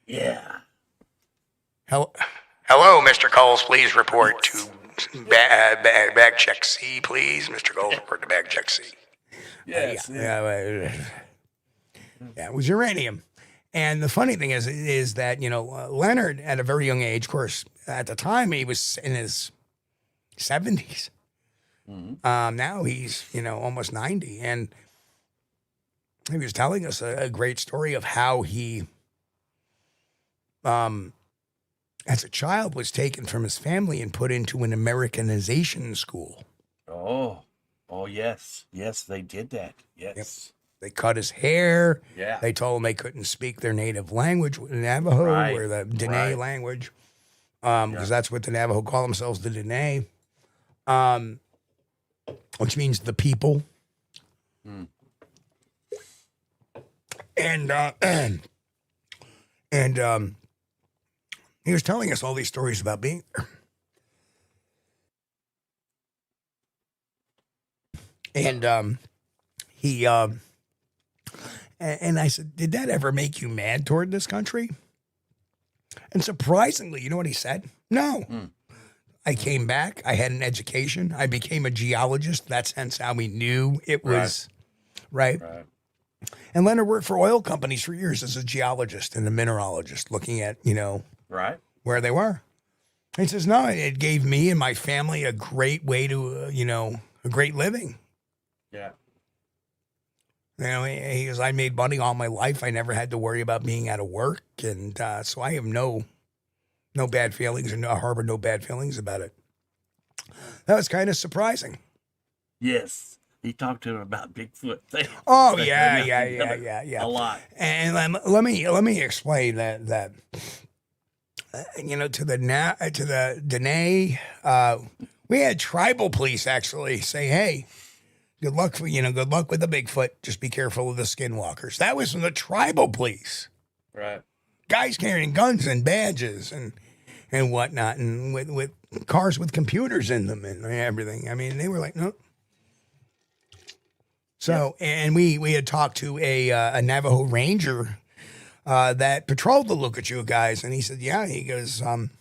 Yeah. Hello, Mr. Kulls, please report to bag check C, please. Mr. Kulls, report to bag check C. Yes. Yeah, it was uranium. And the funny thing is that, you know, Leonard at a very young age, of course, at the time he was in his 70s. Mm-hmm. Now he's, you know, almost 90. And he was telling us a great story of how he, as a child, was taken from his family and put into an Americanization school. Oh, yes. Yes, they did that. Yes. Yep. They cut his hair. Yeah. They told him they couldn't speak their native language, Navajo, or the Dene language, because that's what the Navajo call themselves, the Dene, which means the people. And he was telling us all these stories about being there. And And I said, did that ever make you mad toward this country? And surprisingly, you know what he said? No. I came back. I had an education. I became a geologist. That's hence how we knew it was right. And Leonard worked for oil companies for years as a geologist and a mineralogist, looking at, where they were. He says, no, it gave me and my family a great way to, a great living. Yeah. He goes, I made money all my life. I never had to worry about being out of work. And so I have no bad feelings and harbor no bad feelings about it. That was kind of surprising. Yes. He talked to him about Bigfoot. Oh, yeah. A lot. And let me explain that to the Dene, we had tribal police actually say, hey, good luck with the Bigfoot. Just be careful of the skinwalkers. That was from the tribal police. Right. Guys carrying guns and badges and whatnot, and with cars with computers in them and everything. I mean, they were like, no. So, and we had talked to a Navajo ranger that patrolled the Look At You guys, and he said, yeah, he goes, and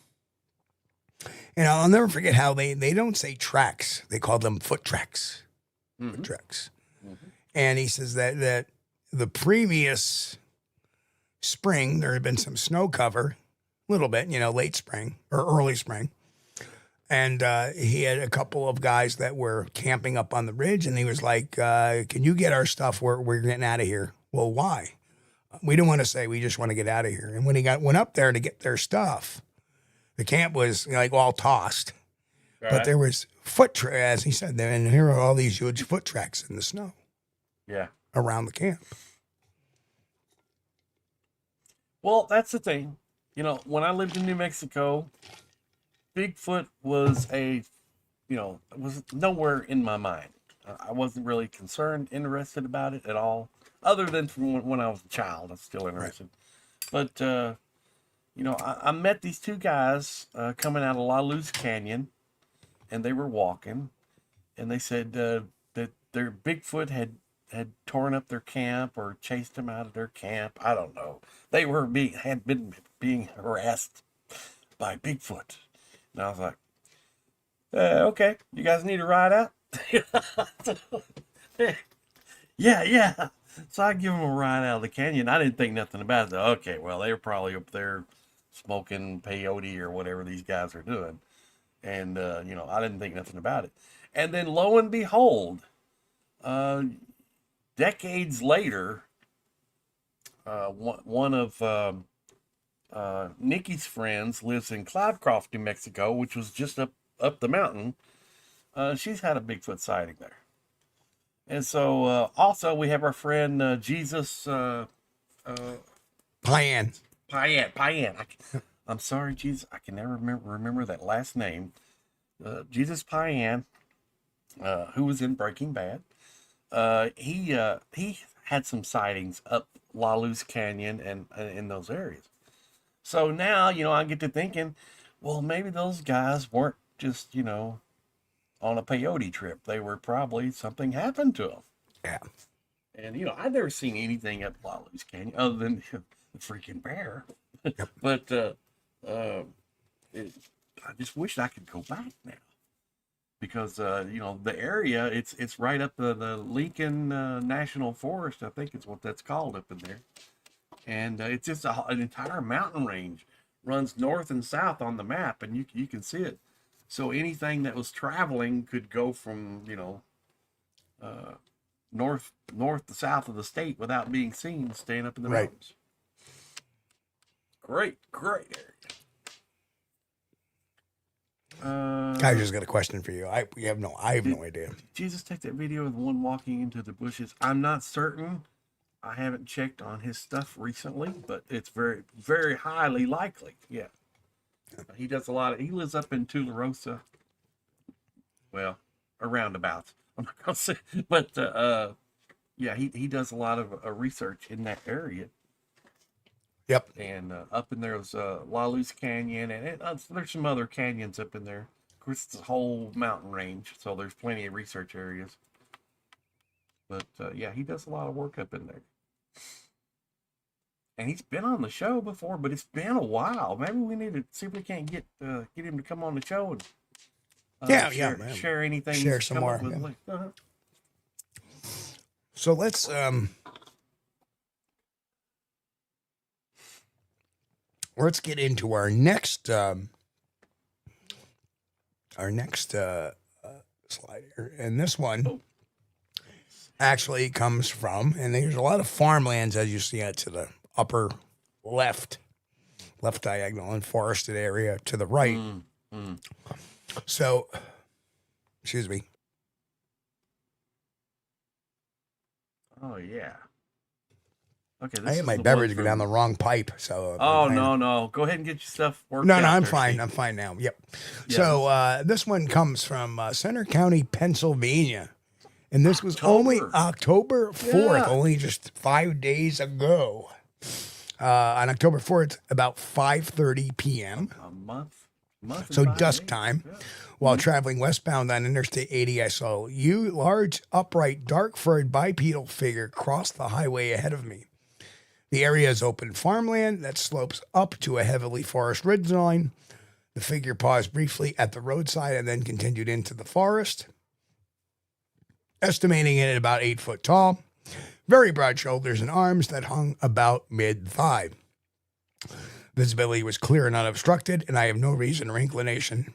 I'll never forget how they don't say tracks. They call them foot tracks. Foot tracks. And he says that the previous spring, there had been some snow cover, a little bit, late spring or early spring. And he had a couple of guys that were camping up on the ridge, and he was like, can you get our stuff? We're getting out of here. Well, why? We don't want to say, we just want to get out of here. And when he went up there to get their stuff, the camp was like all tossed. Right. But there was as he said, and here are all these huge foot tracks in the snow. Yeah. Around the camp. Well, that's the thing. When I lived in New Mexico, Bigfoot was was nowhere in my mind. I wasn't really interested about it at all, other than from when I was a child. I'm still interested. Right. But, I met these two guys coming out of La Luz Canyon, and they were walking, and they said that their Bigfoot had torn up their camp or chased them out of their camp. I don't know. They had been being harassed by Bigfoot. And I was like, okay, you guys need a ride out? Yeah. So I give them a ride out of the canyon. I didn't think nothing about it. Okay, well, they were probably up there smoking peyote or whatever these guys are doing. And, I didn't think nothing about it. And then lo and behold, decades later, one of Nikki's friends lives in Cloudcroft, New Mexico, which was just up the mountain. She's had a Bigfoot sighting there. And so also we have our friend Jesus Payan. I'm sorry, Jesus. I can never remember that last name. Jesus Payan, who was in Breaking Bad. He had some sightings up La Luz Canyon and in those areas. So now, I get to thinking, well, maybe those guys weren't just, on a peyote trip. They were probably, something happened to them. Yeah. And, I've never seen anything up La Luz Canyon other than the freaking bear. Yep. But I just wish I could go back now. Because, the area, it's right up the Lincoln National Forest, I think is what that's called up in there. And it's just an entire mountain range, runs north and south on the map, and you can see it. So anything that was traveling could go from, north to south of the state without being seen, staying up in the mountains. Great area. I just got a question for you. I have no idea. Did Jesus take that video of the one walking into the bushes? I'm not certain. I haven't checked on his stuff recently, but it's very, very highly likely. Yeah. He does he lives up in Tularosa. Well, aroundabouts. I'm not going to say, but yeah, he does a lot of research in that area. Yep. And up in there's La Luz Canyon, and there's some other canyons up in there. Of course, it's a whole mountain range, so there's plenty of research areas. But yeah, he does a lot of work up in there. And he's been on the show before, but it's been a while. Maybe we need to see if we can't get him to come on the show and share anything. Share some more. Uh-huh. So let's get into our next slide here, and this one actually comes from, and there's a lot of farmlands as you see it to the upper left diagonal and forested area to the right. So, excuse me. Oh yeah. Okay. I had my beverage go down the wrong pipe, so. No. Go ahead and get your stuff worked No, out. I'm fine. Steve. I'm fine now. Yep. Yeah. So this one comes from Center County, Pennsylvania, and this was only October 4th, only just 5 days ago. On October 4th, about 5:30 p.m. A month. So dusk time. Yeah. While traveling westbound on Interstate 80, I saw a large, upright, dark-furred bipedal figure cross the highway ahead of me. The area is open farmland that slopes up to a heavily forest ridge line. The figure paused briefly at the roadside and then continued into the forest, estimating it at about 8 foot tall. Very broad shoulders and arms that hung about mid-thigh. Visibility was clear and unobstructed, and I have no reason or inclination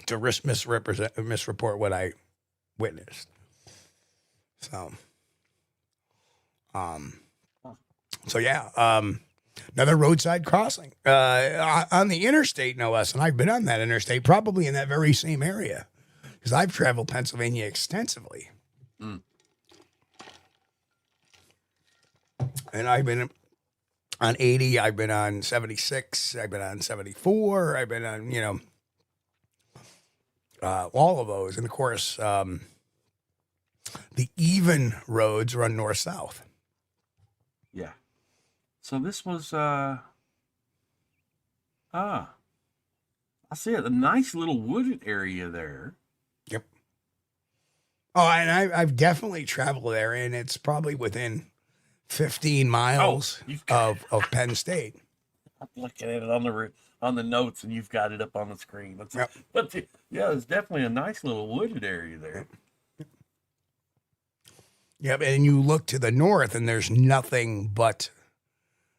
to risk misreport what I witnessed. So, another roadside crossing on the interstate, no less. And I've been on that interstate, probably in that very same area, because I've traveled Pennsylvania extensively. And I've been on 80, I've been on 76, I've been on 74, I've been on, all of those. And of course, the even roads run north-south. Yeah. So this was, I see it, a nice little wooded area there. Yep. Oh, and I've definitely traveled there, and it's probably within 15 miles of Penn State. I'm looking at it on the notes, and you've got it up on the screen. It's definitely a nice little wooded area there. Yep, and you look to the north, and there's nothing but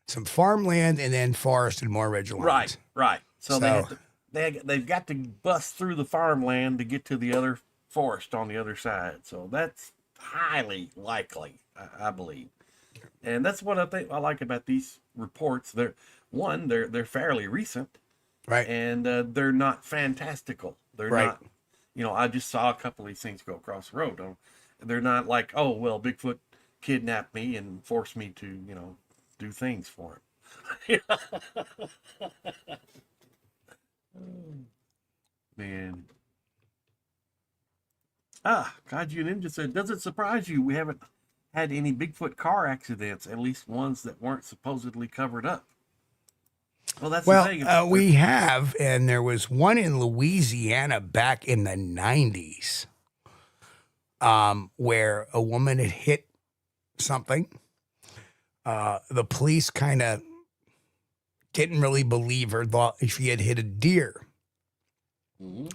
some farmland and then forest and more ridgelines. Right. So they've got to bust through the farmland to get to the other forest on the other side. So that's highly likely, I believe. And that's what I like about these reports. They're fairly recent, right? And they're not fantastical. They're not. I just saw a couple of these things go across the road. They're not like, oh well, Bigfoot kidnapped me and forced me to, do things for him. Man. Kaiju Ninja said, does it surprise you we haven't had any Bigfoot car accidents, at least ones that weren't supposedly covered up? Well, that's the thing. We have, and there was one in Louisiana back in the 90s where a woman had hit something. The police kind of didn't really believe her, thought she had hit a deer. Mm-hmm.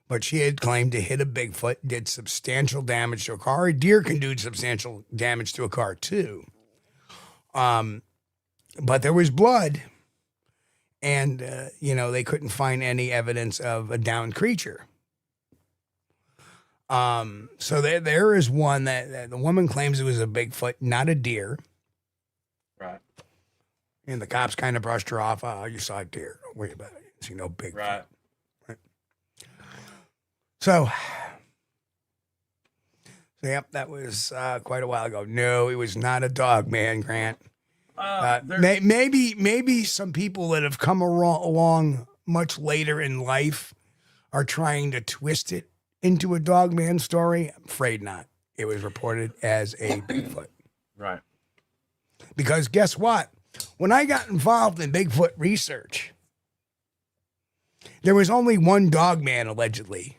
But she had claimed to hit a Bigfoot, did substantial damage to a car. A deer can do substantial damage to a car, too. But there was blood, and, they couldn't find any evidence of a downed creature. So there is one that the woman claims it was a Bigfoot, not a deer. Right. And the cops kind of brushed her off. Oh, you saw a deer. Don't worry about it. You see no Bigfoot. Right. So, yep, that was quite a while ago. No, it was not a dog, man, Grant. Maybe some people that have come along much later in life are trying to twist it into a dog man story. I'm afraid not. It was reported as a Bigfoot. Right. Because guess what? When I got involved in Bigfoot research, there was only one dog man, allegedly.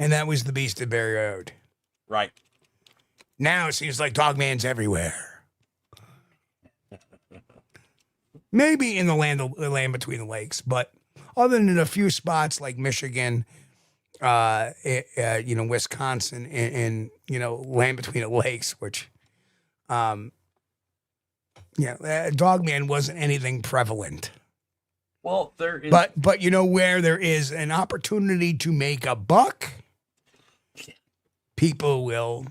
And that was the Beast of Barry Road. Right. Now it seems like dog man's everywhere. maybe in the land between the lakes, but other than a few spots like Michigan, Wisconsin, and land between the lakes, which, Dogman wasn't anything prevalent. Well, there is, but where there is an opportunity to make a buck, people will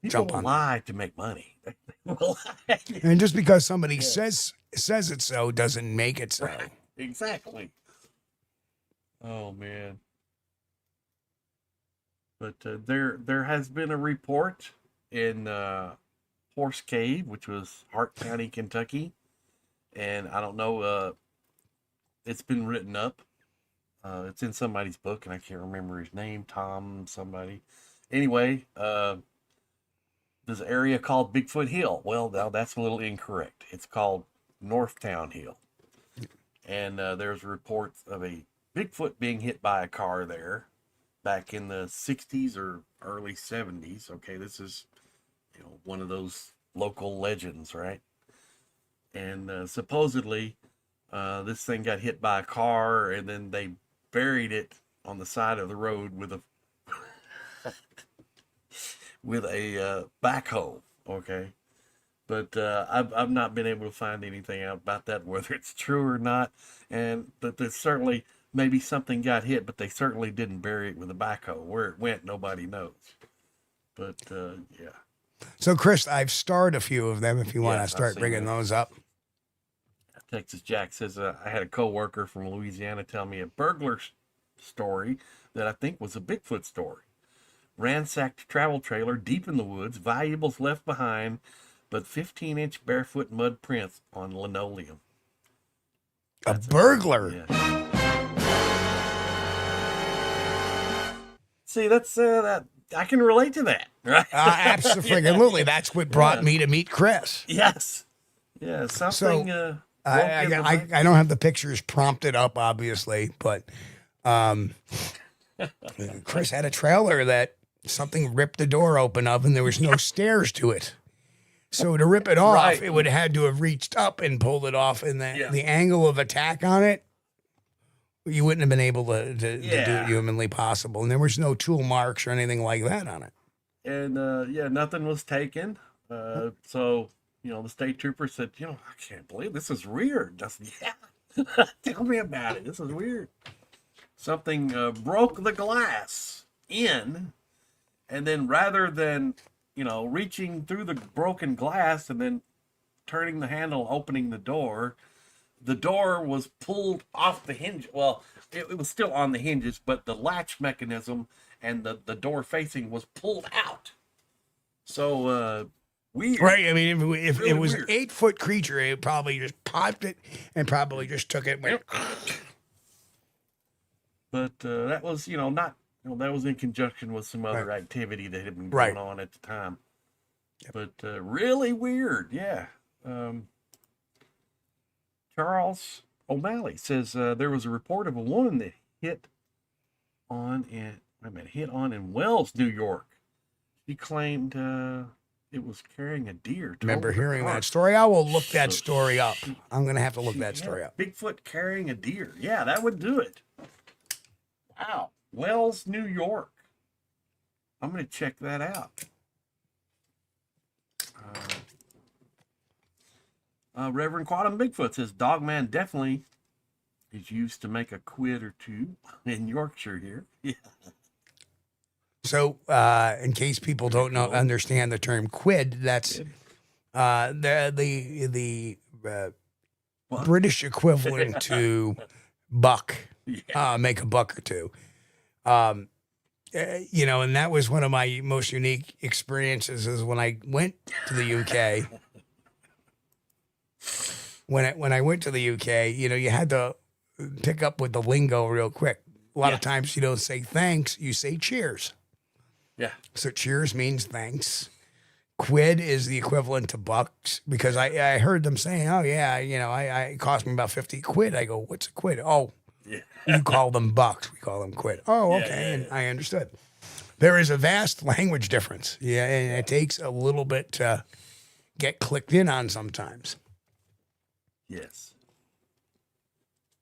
jump on lie to make money. and just because somebody says it so doesn't make it so. Right. Exactly. Oh man. But there has been a report in Horse Cave, which was Hart County, Kentucky, and I don't know. It's been written up. It's in somebody's book, and I can't remember his name. Tom somebody. Anyway, there's an area called Bigfoot Hill. Well, now that's a little incorrect. It's called Northtown Hill, and there's reports of a Bigfoot being hit by a car there back in the 60s or early 70s. Okay, this is one of those local legends, right? And supposedly this thing got hit by a car, and then they buried it on the side of the road with a backhoe. Okay, but I've not been able to find anything out about that, whether it's true or not. And but there's certainly maybe something got hit, but they certainly didn't bury it with a backhoe. Where it went, nobody knows. But yeah. So, Chris, I've starred a few of them if you want to Yes, start I've seen bringing that. those up. Texas Jack says, I had a co-worker from Louisiana tell me a burglar story that I think was a Bigfoot story. Ransacked travel trailer deep in the woods, valuables left behind, but 15-inch barefoot mud prints on linoleum. A burglar? Yeah. See, that's that. I can relate to that, right? Absolutely. That's what brought me to meet Chris. Yes. Yeah, something... So, I don't have the pictures prompted up, obviously, but Chris had a trailer that something ripped the door open of, and there was no stairs to it. So to rip it off, Right. it would have had to have reached up and pulled it off, and the angle of attack on it, you wouldn't have been able to do it humanly possible. And there was no tool marks or anything like that on it. And nothing was taken. So the state trooper said, I can't believe this is weird. I said, yeah, tell me about it. This is weird. Something broke the glass in, and then rather than, reaching through the broken glass and then turning the handle, opening the door was pulled off the hinge. Well, it was still on the hinges, but the latch mechanism and the door facing was pulled out. So, weird. Right. I mean, if Really it was weird. an 8-foot creature, it probably just popped it and probably just took it and went. But that was, not, that was in conjunction with some other activity that had been going on at the time. But really weird. Yeah. Charles O'Malley says there was a report of a woman that hit on in Wells, New York. She claimed it was carrying a deer. Remember hearing that story? I will look that story up. I'm going to have to look that story up. Bigfoot carrying a deer. Yeah, that would do it. Wow. Wells, New York. I'm going to check that out. Reverend Quantum Bigfoot says Dogman definitely is used to make a quid or two in Yorkshire here. Yeah. So, in case people don't understand the term quid, that's the British equivalent to buck. Make a buck or two. And that was one of my most unique experiences is when I went to the UK. When I went to the UK, you had to pick up with the lingo real quick. A lot of times you don't say thanks, you say cheers. Yeah. So cheers means thanks. Quid is the equivalent to bucks because I heard them saying, oh yeah, it cost me about 50 quid. I go, what's a quid? Oh, you call them bucks. We call them quid. Oh, okay. And I understood. There is a vast language difference. Yeah. And it takes a little bit to get clicked in on sometimes. Yes.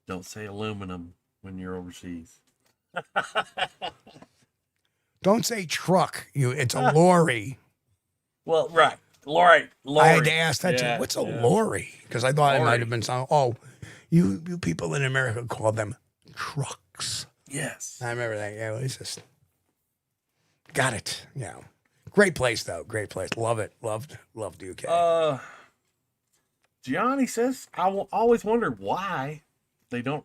Don't say aluminum when you're overseas. Don't say truck. It's a lorry. Well, right. Lorry. I had to ask that too. Yeah, What's a yeah. lorry? Because I thought it might Lorry. have been some. Oh, you people in America call them trucks. Yes. I remember that. Yeah, it's just got it. Yeah, great place though. Great place. Love it. Loved the UK. Gianni says, always wondered why they don't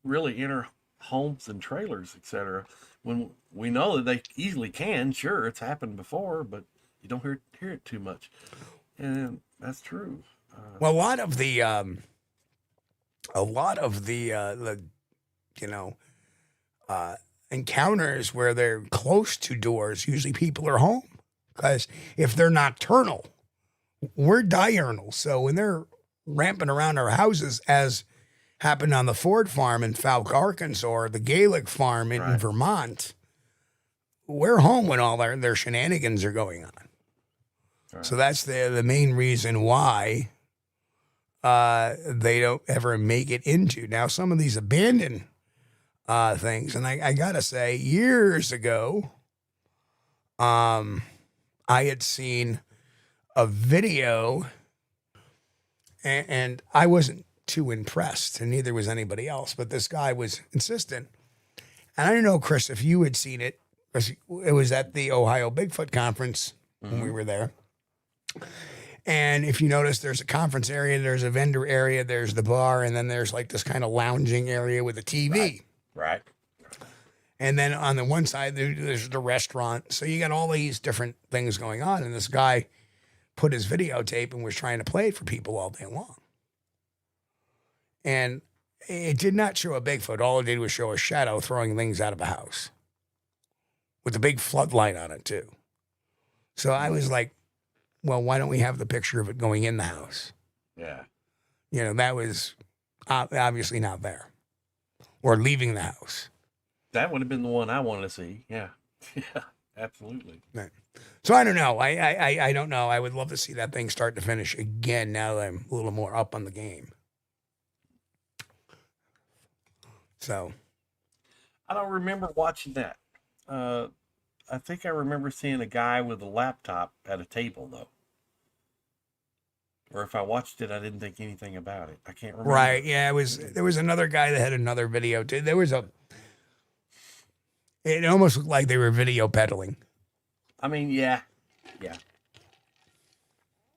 really enter homes and trailers, etc. When we know that they easily can. Sure, it's happened before, but you don't hear it too much. And that's true. Well, a lot of the encounters where they're close to doors, usually people are home. Because if they're nocturnal, we're diurnal. So when they're ramping around our houses, as happened on the Ford farm in Falk, Arkansas, or the Gaelic farm in Right. Vermont, we're home when all their shenanigans are going on. Right. So that's the main reason why they don't ever make it into. Now, some of these abandoned things, and I got to say, years ago, I had seen a video, and I wasn't too impressed, and neither was anybody else, but this guy was insistent. And I don't know, Chris, if you had seen it, because it was at the Ohio Bigfoot Conference when we were there. And if you notice, there's a conference area, there's a vendor area, there's the bar, and then there's like this kind of lounging area with a TV. Right. And then on the one side, there's the restaurant. So you got all these different things going on. And this guy put his videotape and was trying to play it for people all day long. And it did not show a Bigfoot. All it did was show a shadow throwing things out of a house with a big floodlight on it, too. So I was like, well, why don't we have the picture of it going in the house? Yeah. You know, that was obviously not there. Or leaving the house. That would have been the one I wanted to see. Yeah. Yeah. Absolutely. Right. So I don't know. I don't know. I would love to see that thing start to finish again now that I'm a little more up on the game. So I don't remember watching that. I think I remember seeing a guy with a laptop at a table, though. Or if I watched it, I didn't think anything about it. I can't remember. right, yeah, there was another guy that had another video too. It almost looked like they were video peddling. I mean, yeah. Yeah.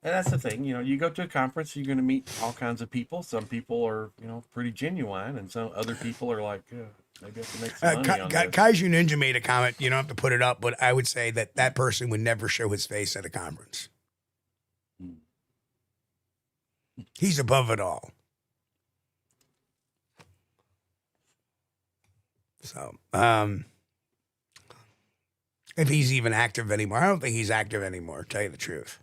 And that's the thing, you go to a conference, you're going to meet all kinds of people. Some people are, pretty genuine, and some other people are like, yeah, maybe I can make some money on this. Kaiju Ninja made a comment. You don't have to put it up, but I would say that person would never show his face at a conference. He's above it all. So, if he's even active anymore, I don't think he's active anymore, to tell you the truth.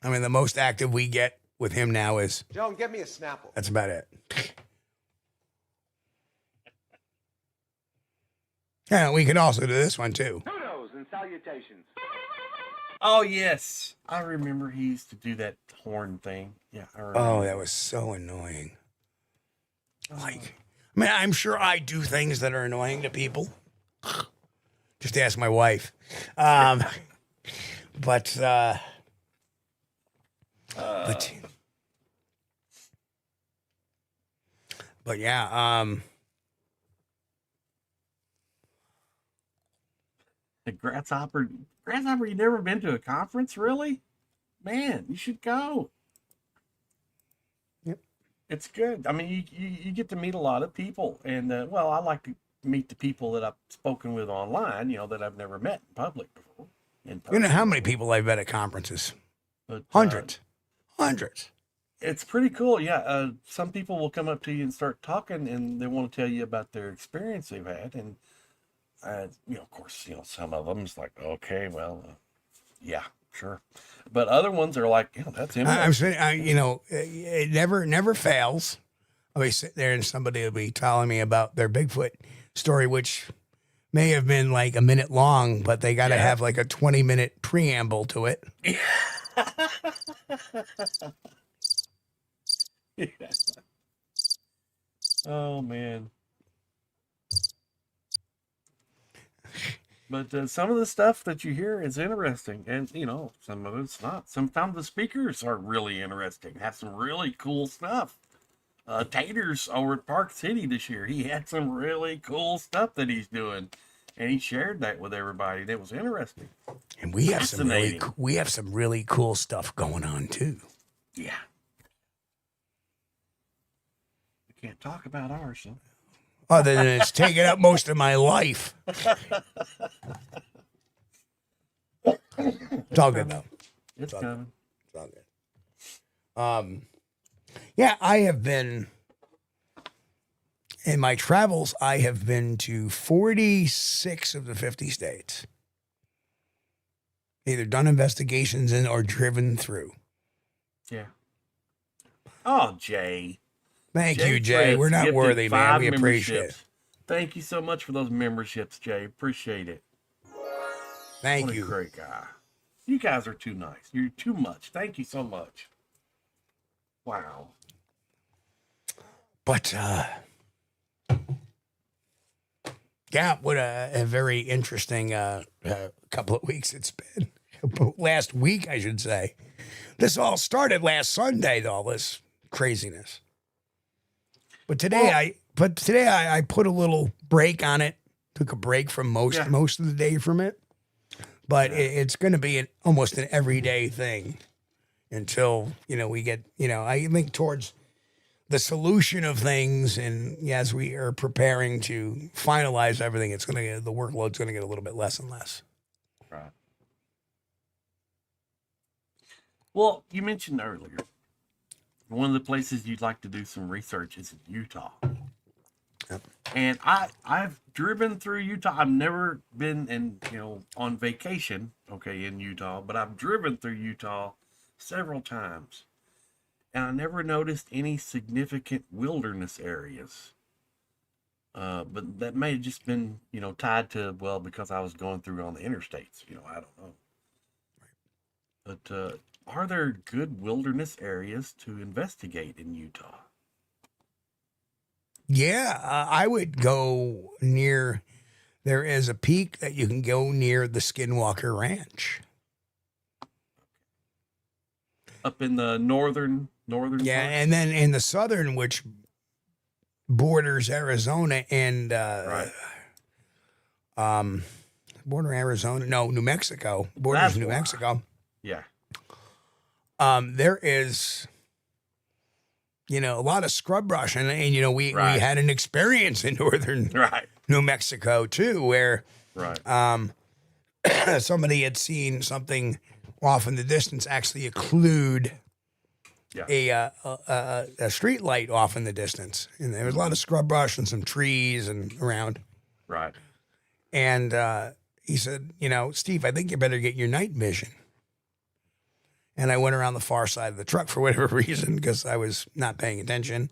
I mean, the most active we get with him now is... Joan, get me a Snapple. That's about it. Yeah, we can also do this one, too. Kudos and salutations. Oh, yes. I remember he used to do that horn thing. Yeah, I remember. Oh, that was so annoying. Like, I mean, I'm sure I do things that are annoying to people. Just ask my wife. But yeah, The Grasshopper, you never been to a conference, really? Man, you should go. Yep. It's good. I mean, you get to meet a lot of people, and well, I like to meet the people that I've spoken with online, that I've never met in public before. You know how many people I've met at conferences? But, Hundreds. It's pretty cool. Yeah. Some people will come up to you and start talking, and they want to tell you about their experience they've had. And, of course, some of them is like, okay, well, yeah, sure. But other ones are like, that's him. I'm saying, it never fails. I'll be sitting there and somebody will be telling me about their Bigfoot story, which may have been like a minute long, but they got to have like a 20-minute preamble to it. Yeah. Oh man. But some of the stuff that you hear is interesting, and some of it's not. Sometimes the speakers are really interesting, have some really cool stuff. Taters over at Park City this year, he had some really cool stuff that he's doing, and he shared that with everybody. That was interesting. And we have some really cool stuff going on too. Yeah. We can't talk about ours, so. Other than it's taken up most of my life. It's all good though. It's coming. It's all good. Yeah, I have been in my travels. I have been to 46 of the 50 states. Either done investigations in or driven through. Yeah. Oh, Jay. Thank you, Jay. We're not worthy, man. We appreciate it. Thank you so much for those memberships, Jay. Appreciate it. Thank What you. a great guy. You guys are too nice. You're too much. Thank you so much. Wow. But, yeah, what a very interesting couple of weeks it's been. Last week, I should say. This all started last Sunday, all this craziness. But today, I put a little break on it. Took a break from most of the day from it. But it's going to be almost an everyday thing until we get I think towards the solution of things, and as we are preparing to finalize everything, the workload's going to get a little bit less and less. Right. Well, you mentioned earlier one of the places you'd like to do some research is in Utah. Yep. And I've driven through Utah. I've never been on vacation, in Utah, but I've driven through Utah several times. And I never noticed any significant wilderness areas. But that may have just been, tied to, because I was going through on the interstates. I don't know. But are there good wilderness areas to investigate in Utah? Yeah, I would go near. There is a peak that you can go near the Skinwalker Ranch. Up in the northern. Yeah, part? and then in the southern, which borders Arizona and New Mexico. Borders New Mexico. Yeah. There is, a lot of scrub brush, and we had an experience in northern New Mexico too, where somebody had seen something off in the distance actually occlude a street light off in the distance, and there was a lot of scrub brush and some trees and around. Right. And he said, Steve, I think you better get your night vision. And I went around the far side of the truck for whatever reason because I was not paying attention.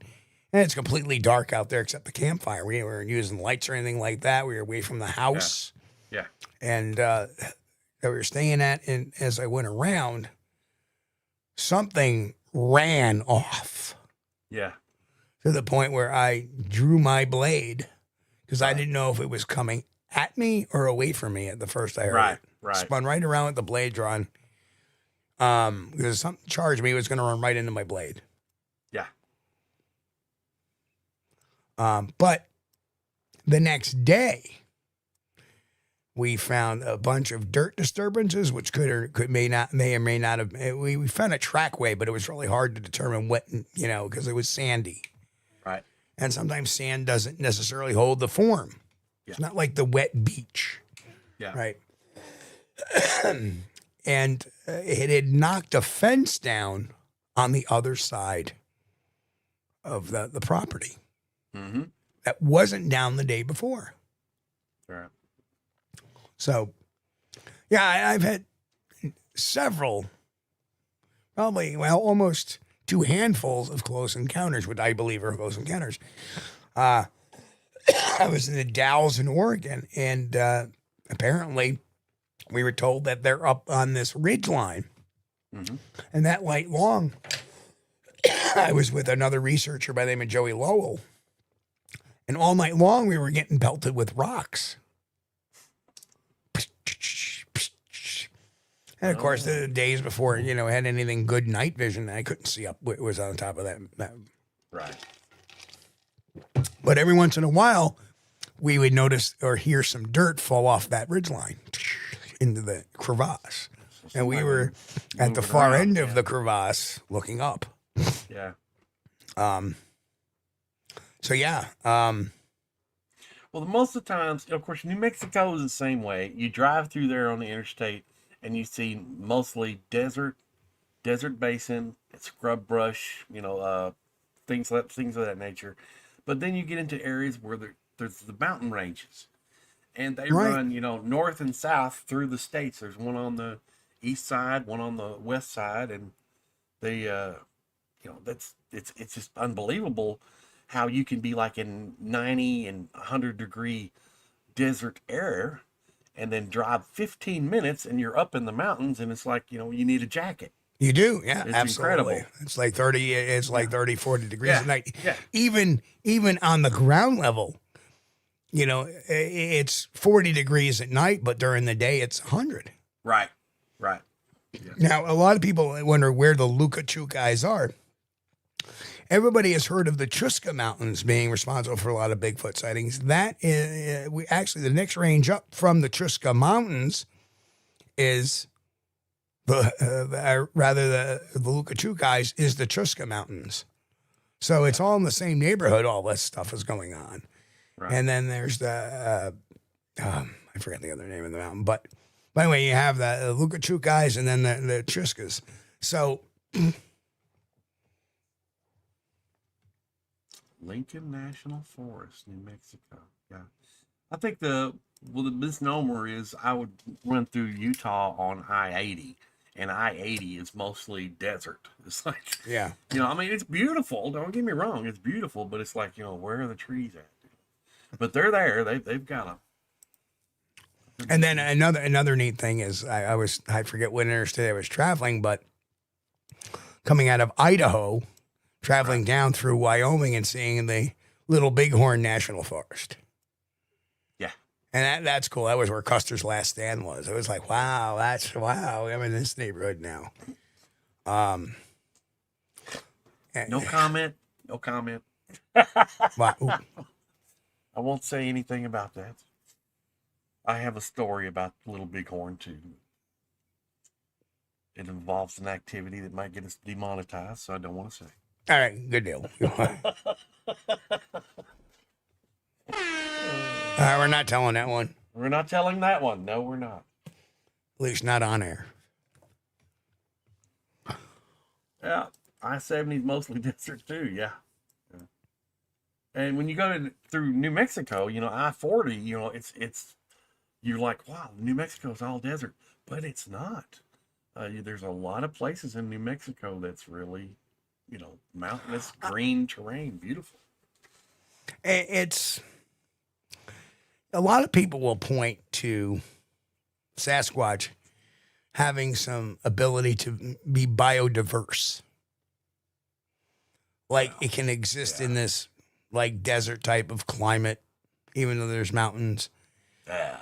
And it's completely dark out there except the campfire. We weren't using lights or anything like that. We were away from the house. Yeah. And that we were staying at. And as I went around, something ran off. Yeah. To the point where I drew my blade because I didn't know if it was coming at me or away from me at the first I heard it. Right. Spun right around with the blade drawn. Because something charged me, it was going to run right into my blade. Yeah. But the next day, we found a bunch of dirt disturbances, which may or may not have. We found a trackway, but it was really hard to determine what, because it was sandy. Right. And sometimes sand doesn't necessarily hold the form. Yeah. It's not like the wet beach. Yeah. Right. And it had knocked a fence down on the other side of the property. Mm-hmm. That wasn't down the day before. Right. So, yeah, I've had several, almost 2 handfuls of close encounters, what I believe are close encounters. I was in the Dalles in Oregon, and apparently we were told that they're up on this ridge line. Mm-hmm. And that light long I was with another researcher by the name of Joey Lowell, and all night long we were getting pelted with rocks. And of course, the days before, had anything good night vision, I couldn't see up what was on top of that. Right. But every once in a while, we would notice or hear some dirt fall off that ridgeline into the crevasse. And we were at the far end of the crevasse looking up. Yeah. So, yeah. Well, most of the times, of course, New Mexico is the same way. You drive through there on the interstate, and you see mostly desert basin, scrub brush, things of that nature. But then you get into areas where there's the mountain ranges, and they run, north and south through the states. There's one on the east side, one on the west side, and they, it's just unbelievable how you can be like in 90 and 100-degree desert air, and then drive 15 minutes and you're up in the mountains, and it's like, you need a jacket. You do, yeah, it's absolutely. Incredible. It's like 30. It's like 30, 40 degrees at night. Yeah. Even on the ground level, it's 40 degrees at night, but during the day it's 100. Right. Yeah. Now, a lot of people wonder where the Lukachu guys are. Everybody has heard of the Chusca Mountains being responsible for a lot of Bigfoot sightings. That is, the next range up from the Chusca Mountains is the Lukachu guys is the Chusca Mountains. So it's all in the same neighborhood. All this stuff is going on. Right. And then there's the I forget the other name of the mountain, but anyway, you have the Lukachu guys and then the Chuscas. So. Lincoln National Forest, New Mexico. Yeah. I think the misnomer is I would run through Utah on I-80, and I-80 is mostly desert. It's like, yeah. It's beautiful. Don't get me wrong. It's beautiful, but it's like, where are the trees at? But they're there. They've got them. And then another neat thing is I forget what interstate I was traveling, but coming out of Idaho, traveling down through Wyoming and seeing the Little Bighorn National Forest. Yeah. And that's cool. That was where Custer's Last Stand was. It was like, wow, I'm in this neighborhood now. No comment. Wow. I won't say anything about that. I have a story about Little Bighorn, too. It involves an activity that might get us demonetized, so I don't want to say. All right, good deal. We're not telling that one. We're not telling that one. No, we're not. At least not on air. Yeah, I-70 is mostly desert too. Yeah. And when you go through New Mexico, I-40, it's you're like, wow, New Mexico is all desert, but it's not. There's a lot of places in New Mexico that's really, mountainous, green terrain, beautiful. It's a lot of people will point to Sasquatch having some ability to be biodiverse. Like it can exist in this like desert type of climate, even though there's mountains. Yeah.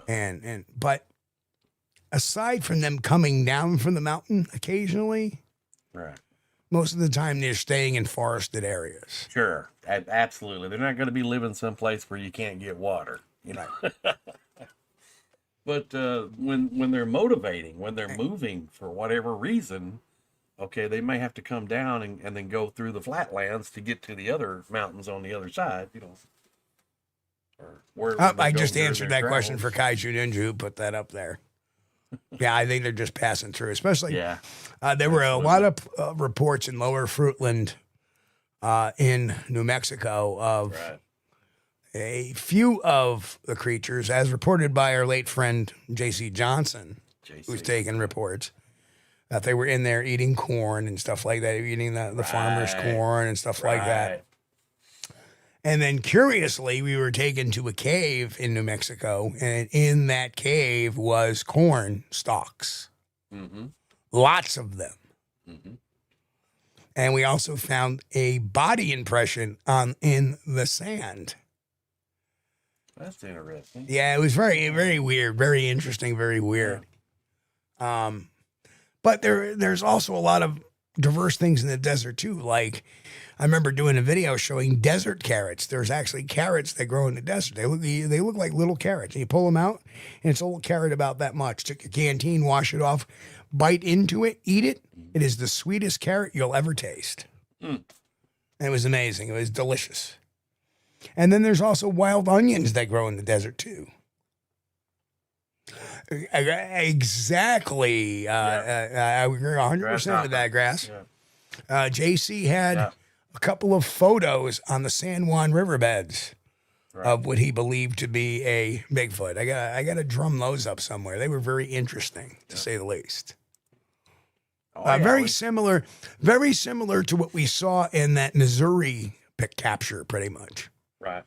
No. But aside from them coming down from the mountain occasionally, right. Most of the time they're staying in forested areas. Sure. Absolutely. They're not going to be living someplace where you can't get water, But when they're motivating, when they're moving for whatever reason, okay, they may have to come down and then go through the flatlands to get to the other mountains on the other side, Or I just answered that question for Kaiju Ninja, who put that up there. Yeah, I think they're just passing through, especially. Yeah. There were a lot of reports in Lower Fruitland in New Mexico of a few of the creatures, as reported by our late friend J.C. Johnson, who's taken reports, that they were in there eating corn and stuff like that, eating the farmer's corn and stuff like that. And then, curiously, we were taken to a cave in New Mexico, and in that cave was corn stalks. Mm-hmm. Lots of them. Mm-hmm. And we also found a body impression in the sand. That's interesting. Yeah, it was very, very weird, very interesting, very weird. But there's also a lot of diverse things in the desert too. Like I remember doing a video showing desert carrots. There's actually carrots that grow in the desert. They look like little carrots. And you pull them out, and it's a little carrot about that much. Take a canteen, wash it off, bite into it, eat it. It is the sweetest carrot you'll ever taste. And it was amazing. It was delicious. And then there's also wild onions that grow in the desert too. Exactly. I agree 100% with that, Grass. Yeah. JC had a couple of photos on the San Juan riverbeds of what he believed to be a Bigfoot. I got to drum those up somewhere. They were very interesting, to say the least. Very similar to what we saw in that Missouri pick capture, pretty much. Right.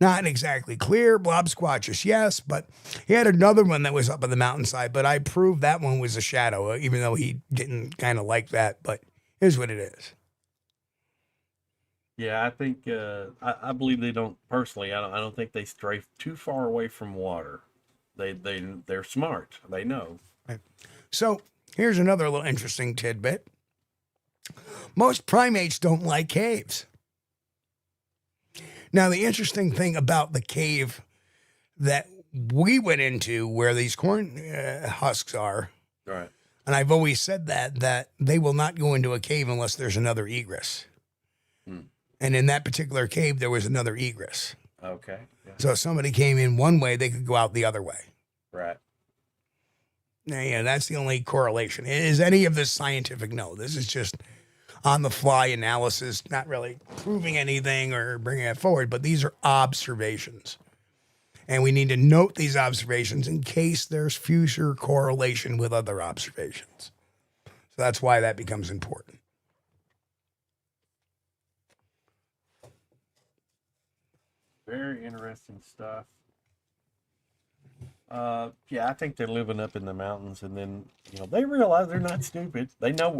Not exactly clear, blob squatches, yes, but he had another one that was up on the mountainside, but I proved that one was a shadow, even though he didn't kind of like that, but here's what it is. Yeah, I think I believe they don't personally. I don't think they stray too far away from water. They're smart. They know. Right. So here's another little interesting tidbit. Most primates don't like caves. Now, the interesting thing about the cave that we went into where these corn husks are, Right. and I've always said that they will not go into a cave unless there's another egress. And in that particular cave, there was another egress. Okay. Yeah. So if somebody came in one way, they could go out the other way. Right. Now, yeah, that's the only correlation. Is any of this scientific? No, this is just on-the-fly analysis, not really proving anything or bringing it forward, but these are observations. And we need to note these observations in case there's future correlation with other observations. So that's why that becomes important. Very interesting stuff. Yeah, I think they're living up in the mountains, and then they realize they're not stupid. They know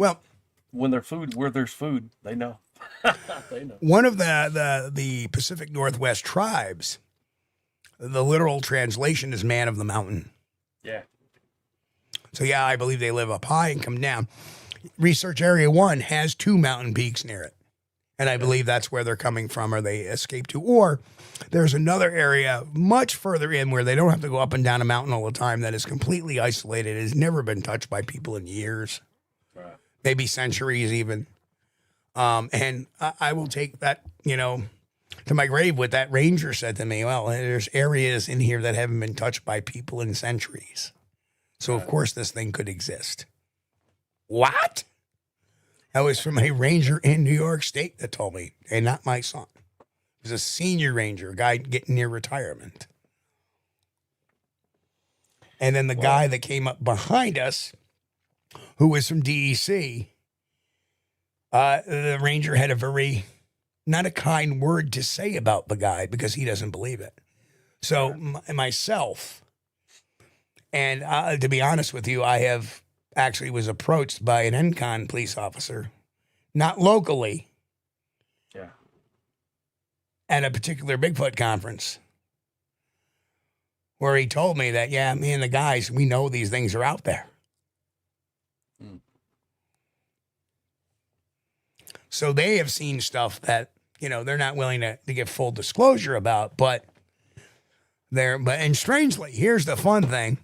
where there's food. They know. They know. One of the Pacific Northwest tribes, the literal translation is man of the mountain. Yeah. So yeah, I believe they live up high and come down. Research Area 1 has 2 mountain peaks near it. And I believe that's where they're coming from, or they escaped to. Or there's another area much further in where they don't have to go up and down a mountain all the time that is completely isolated. It has never been touched by people in years, maybe centuries even. And I will take that, to my grave what that ranger said to me. Well, there's areas in here that haven't been touched by people in centuries. So, of course, this thing could exist. What? That was from a ranger in New York State that told me, and not my son. It was a senior ranger, a guy getting near retirement. And then the guy that came up behind us, who was from DEC, the ranger had a very, not a kind word to say about the guy because he doesn't believe it. So myself, and to be honest with you, I have actually was approached by an NCON police officer, not locally, at a particular Bigfoot conference, where he told me that, yeah, me and the guys, we know these things are out there. So they have seen stuff that, they're not willing to give full disclosure about, but and strangely, here's the fun thing.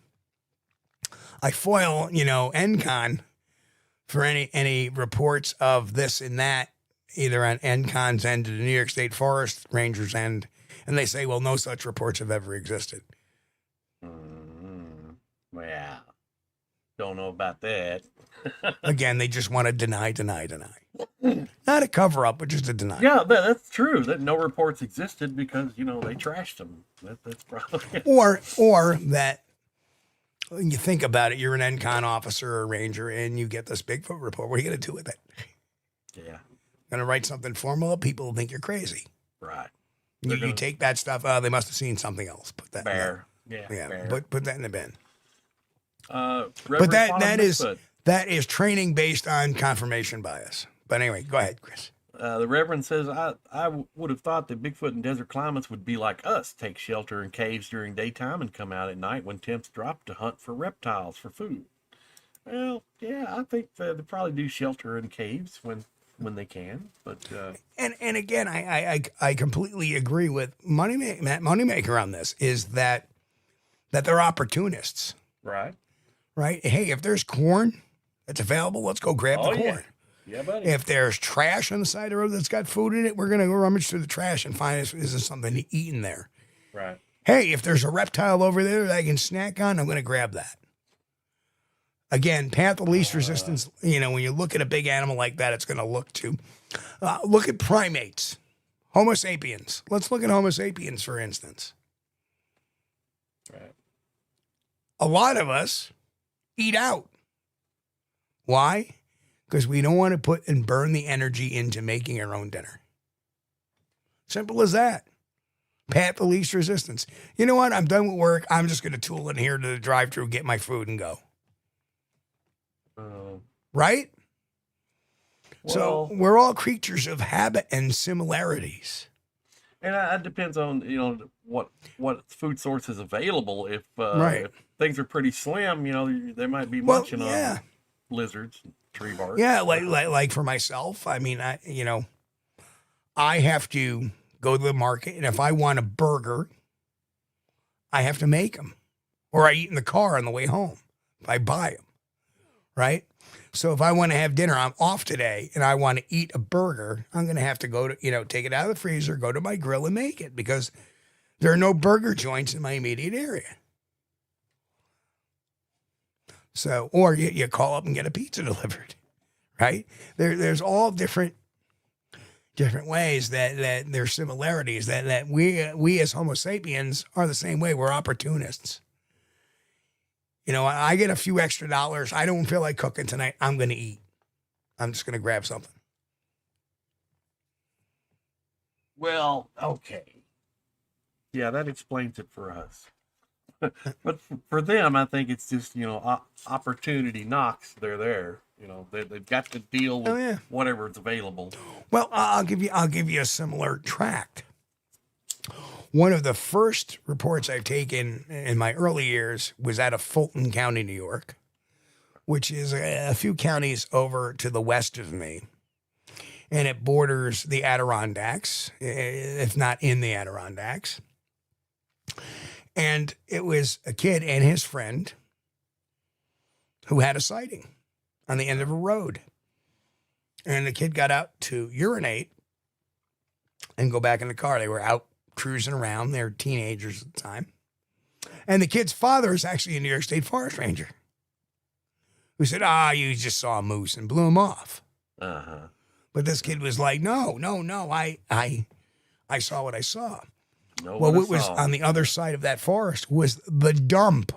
I foil, NCON for any reports of this and that, either on NCON's end of the New York State Forest Rangers end, and they say, well, no such reports have ever existed. Well, don't know about that. Again, they just want to deny. Not a cover-up, but just a deny. Yeah, that's true. That no reports existed because, they trashed them. That's probably... Or that... When you think about it, you're an NCON officer or a ranger, and you get this Bigfoot report. What are you going to do with it? Yeah. Going to write something formal? People will think you're crazy. Right. You take that stuff. They must have seen something else. Put that bear. Yeah. Bear. Put that in the bin. But that is training based on confirmation bias. But anyway, go ahead, Chris. The Reverend says, I would have thought that Bigfoot in desert climates would be like us, take shelter in caves during daytime and come out at night when temps drop to hunt for reptiles for food. Well, yeah, I think they probably do shelter in caves when they can. But And again, I completely agree with Moneymaker on this, is that they're opportunists, right. right? Hey, if there's corn that's available, let's go grab the corn. Yeah. Yeah, buddy. If there's trash on the side of the road that's got food in it, we're going to go rummage through the trash and find is there something to eat in there. Right. Hey, if there's a reptile over there that I can snack on, I'm going to grab that. Again, path of least resistance. You know, when you look at a big animal like that, it's going to look at primates, Homo sapiens. Let's look at Homo sapiens, for instance. Right. A lot of us eat out. Why? Because we don't want to put and burn the energy into making our own dinner. Simple as that. Path of least resistance. You know what? I'm done with work. I'm just going to tool in here to the drive-thru, get my food, and go. Right? So we're all creatures of habit and similarities. And it depends on, you know, what food source is available. If things are pretty slim, you know, they might be munching on lizards, tree bark. Yeah, like for myself, I mean, I have to go to the market, and if I want a burger, I have to make them, or I eat in the car on the way home. I buy them, right? So if I want to have dinner, I'm off today, and I want to eat a burger, I'm going to have to go to, take it out of the freezer, go to my grill, and make it, because there are no burger joints in my immediate area. So, or you call up and get a pizza delivered, right? There's all different ways that there's similarities that we as Homo sapiens are the same way. We're opportunists. You know, I get a few extra dollars. I don't feel like cooking tonight. I'm going to eat. I'm just going to grab something. Well, okay. Yeah, that explains it for us. But for them, I think it's just, opportunity knocks. They're there. You know, they've got to deal with whatever's available. Well, I'll give you a similar tract. One of the first reports I've taken in my early years was out of Fulton County, New York, which is a few counties over to the west of me. And it borders the Adirondacks, if not in the Adirondacks. And it was a kid and his friend who had a sighting on the end of a road. And the kid got out to urinate and go back in the car. They were out cruising around. They were teenagers at the time. And the kid's father is actually a New York State Forest Ranger who said, you just saw a moose, and blew him off. Uh-huh. But this kid was like, no, I saw what I saw. What was on the other side of that forest was the dump.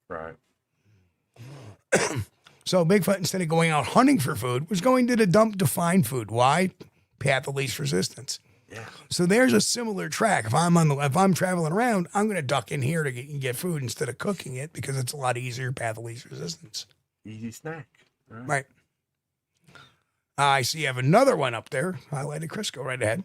Right. So Bigfoot, instead of going out hunting for food, was going to the dump to find food. Why? Path of least resistance. Yeah. So there's a similar track. If I'm traveling around, I'm going to duck in here to get food instead of cooking it, because it's a lot easier. Path of least resistance. Easy snack. Right. I see you have another one up there. Highlighted. Chris, go right ahead.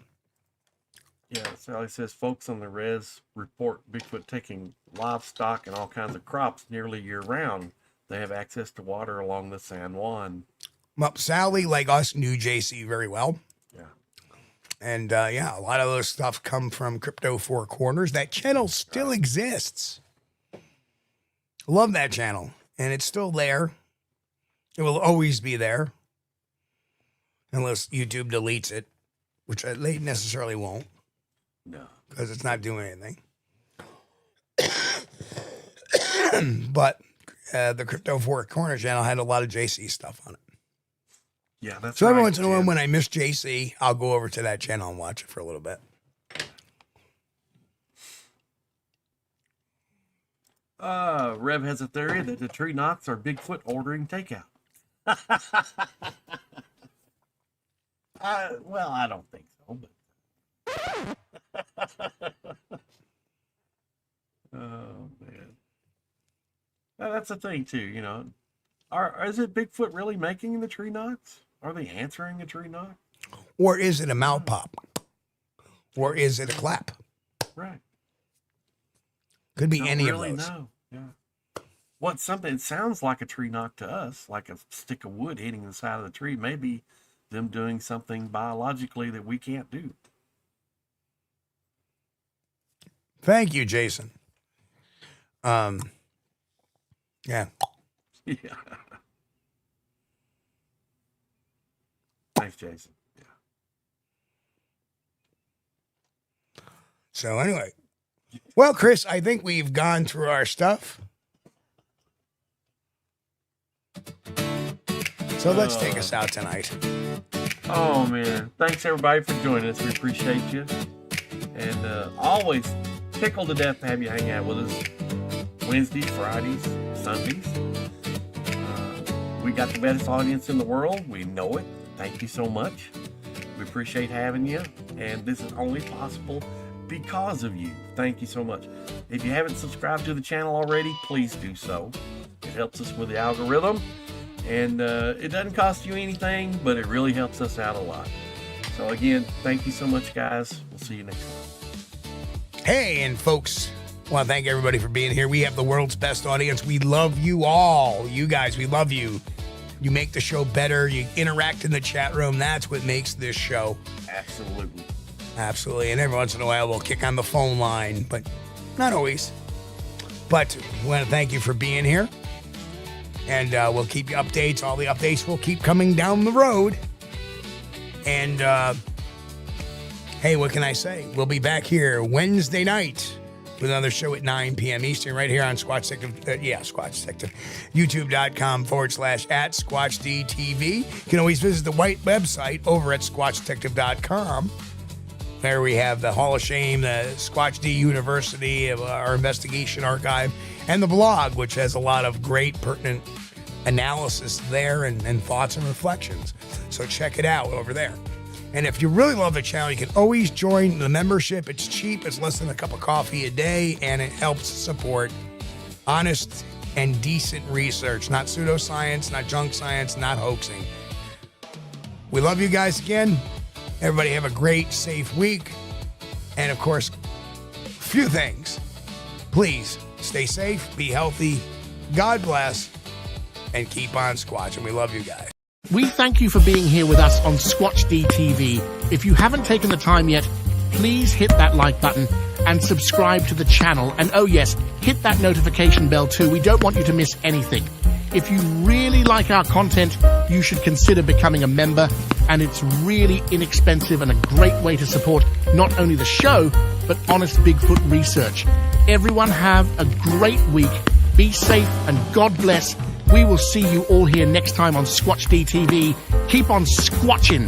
Yeah, Sally says folks on the res report Bigfoot taking livestock and all kinds of crops nearly year round. They have access to water along the San Juan. Well, Sally, like us, knew JC very well. Yeah. And a lot of those stuff come from Crypto Four Corners. That channel still exists. Love that channel. And it's still there. It will always be there. Unless YouTube deletes it, which they necessarily won't. No. Because it's not doing anything. But the Crypto Four Corners channel had a lot of JC stuff on it. Yeah, that's so every once in a while, when I miss JC, I'll go over to that channel and watch it for a little bit. Rev has a theory that the tree knocks are Bigfoot ordering takeout. Well, I don't think so, but. Oh man, now, that's the thing too. Is it Bigfoot really making the tree knocks? Are they answering a tree knock? Or is it a mouth pop? Or is it a clap? Right. Could be Don't any really of those. know. Yeah. What something it sounds like a tree knock to us, like a stick of wood hitting the side of the tree. Maybe them doing something biologically that we can't do. Thank you, Jason. Yeah. Yeah. Thanks, Jason. Yeah. So anyway, well, Chris, I think we've gone through our stuff. So let's take us out tonight. Oh man, thanks everybody for joining us. We appreciate you, and always tickled to death to have you hang out with us Wednesdays, Fridays, Sundays. We got the best audience in the world. We know it. Thank you so much. We appreciate having you, and this is only possible because of you. Thank you so much. If you haven't subscribed to the channel already, please do so. It helps us with the algorithm, and it doesn't cost you anything, but it really helps us out a lot. So again, thank you so much, guys. We'll see you next time. Hey, and folks, I want to thank everybody for being here. We have the world's best audience. We love you all. You guys, we love you. You make the show better. You interact in the chat room. That's what makes this show. Absolutely. Absolutely. And every once in a while, we'll kick on the phone line, but not always. But I want to thank you for being here. And we'll keep you updates. All the updates will keep coming down the road. And hey, what can I say? We'll be back here Wednesday night with another show at 9 p.m. Eastern right here on Squatch Detective. Squatch Detective. YouTube.com/@Squatch-D TV. You can always visit the white website over at Squatchdetective.com. There we have the Hall of Shame, the Squatch-D University, our investigation archive, and the blog, which has a lot of great pertinent analysis there and thoughts and reflections. So check it out over there. And if you really love the channel, you can always join the membership. It's cheap. It's less than a cup of coffee a day, and it helps support honest and decent research, not pseudoscience, not junk science, not hoaxing. We love you guys again. Everybody have a great, safe week. And of course, a few things. Please stay safe, be healthy, God bless, and keep on squatching. We love you guys. We thank you for being here with us on Squatch-D TV. If you haven't taken the time yet, please hit that like button and subscribe to the channel. And oh yes, hit that notification bell too. We don't want you to miss anything. If you really like our content, you should consider becoming a member, and it's really inexpensive and a great way to support not only the show, but honest Bigfoot research. Everyone have a great week. Be safe and God bless. We will see you all here next time on Squatch-D TV. Keep on squatching.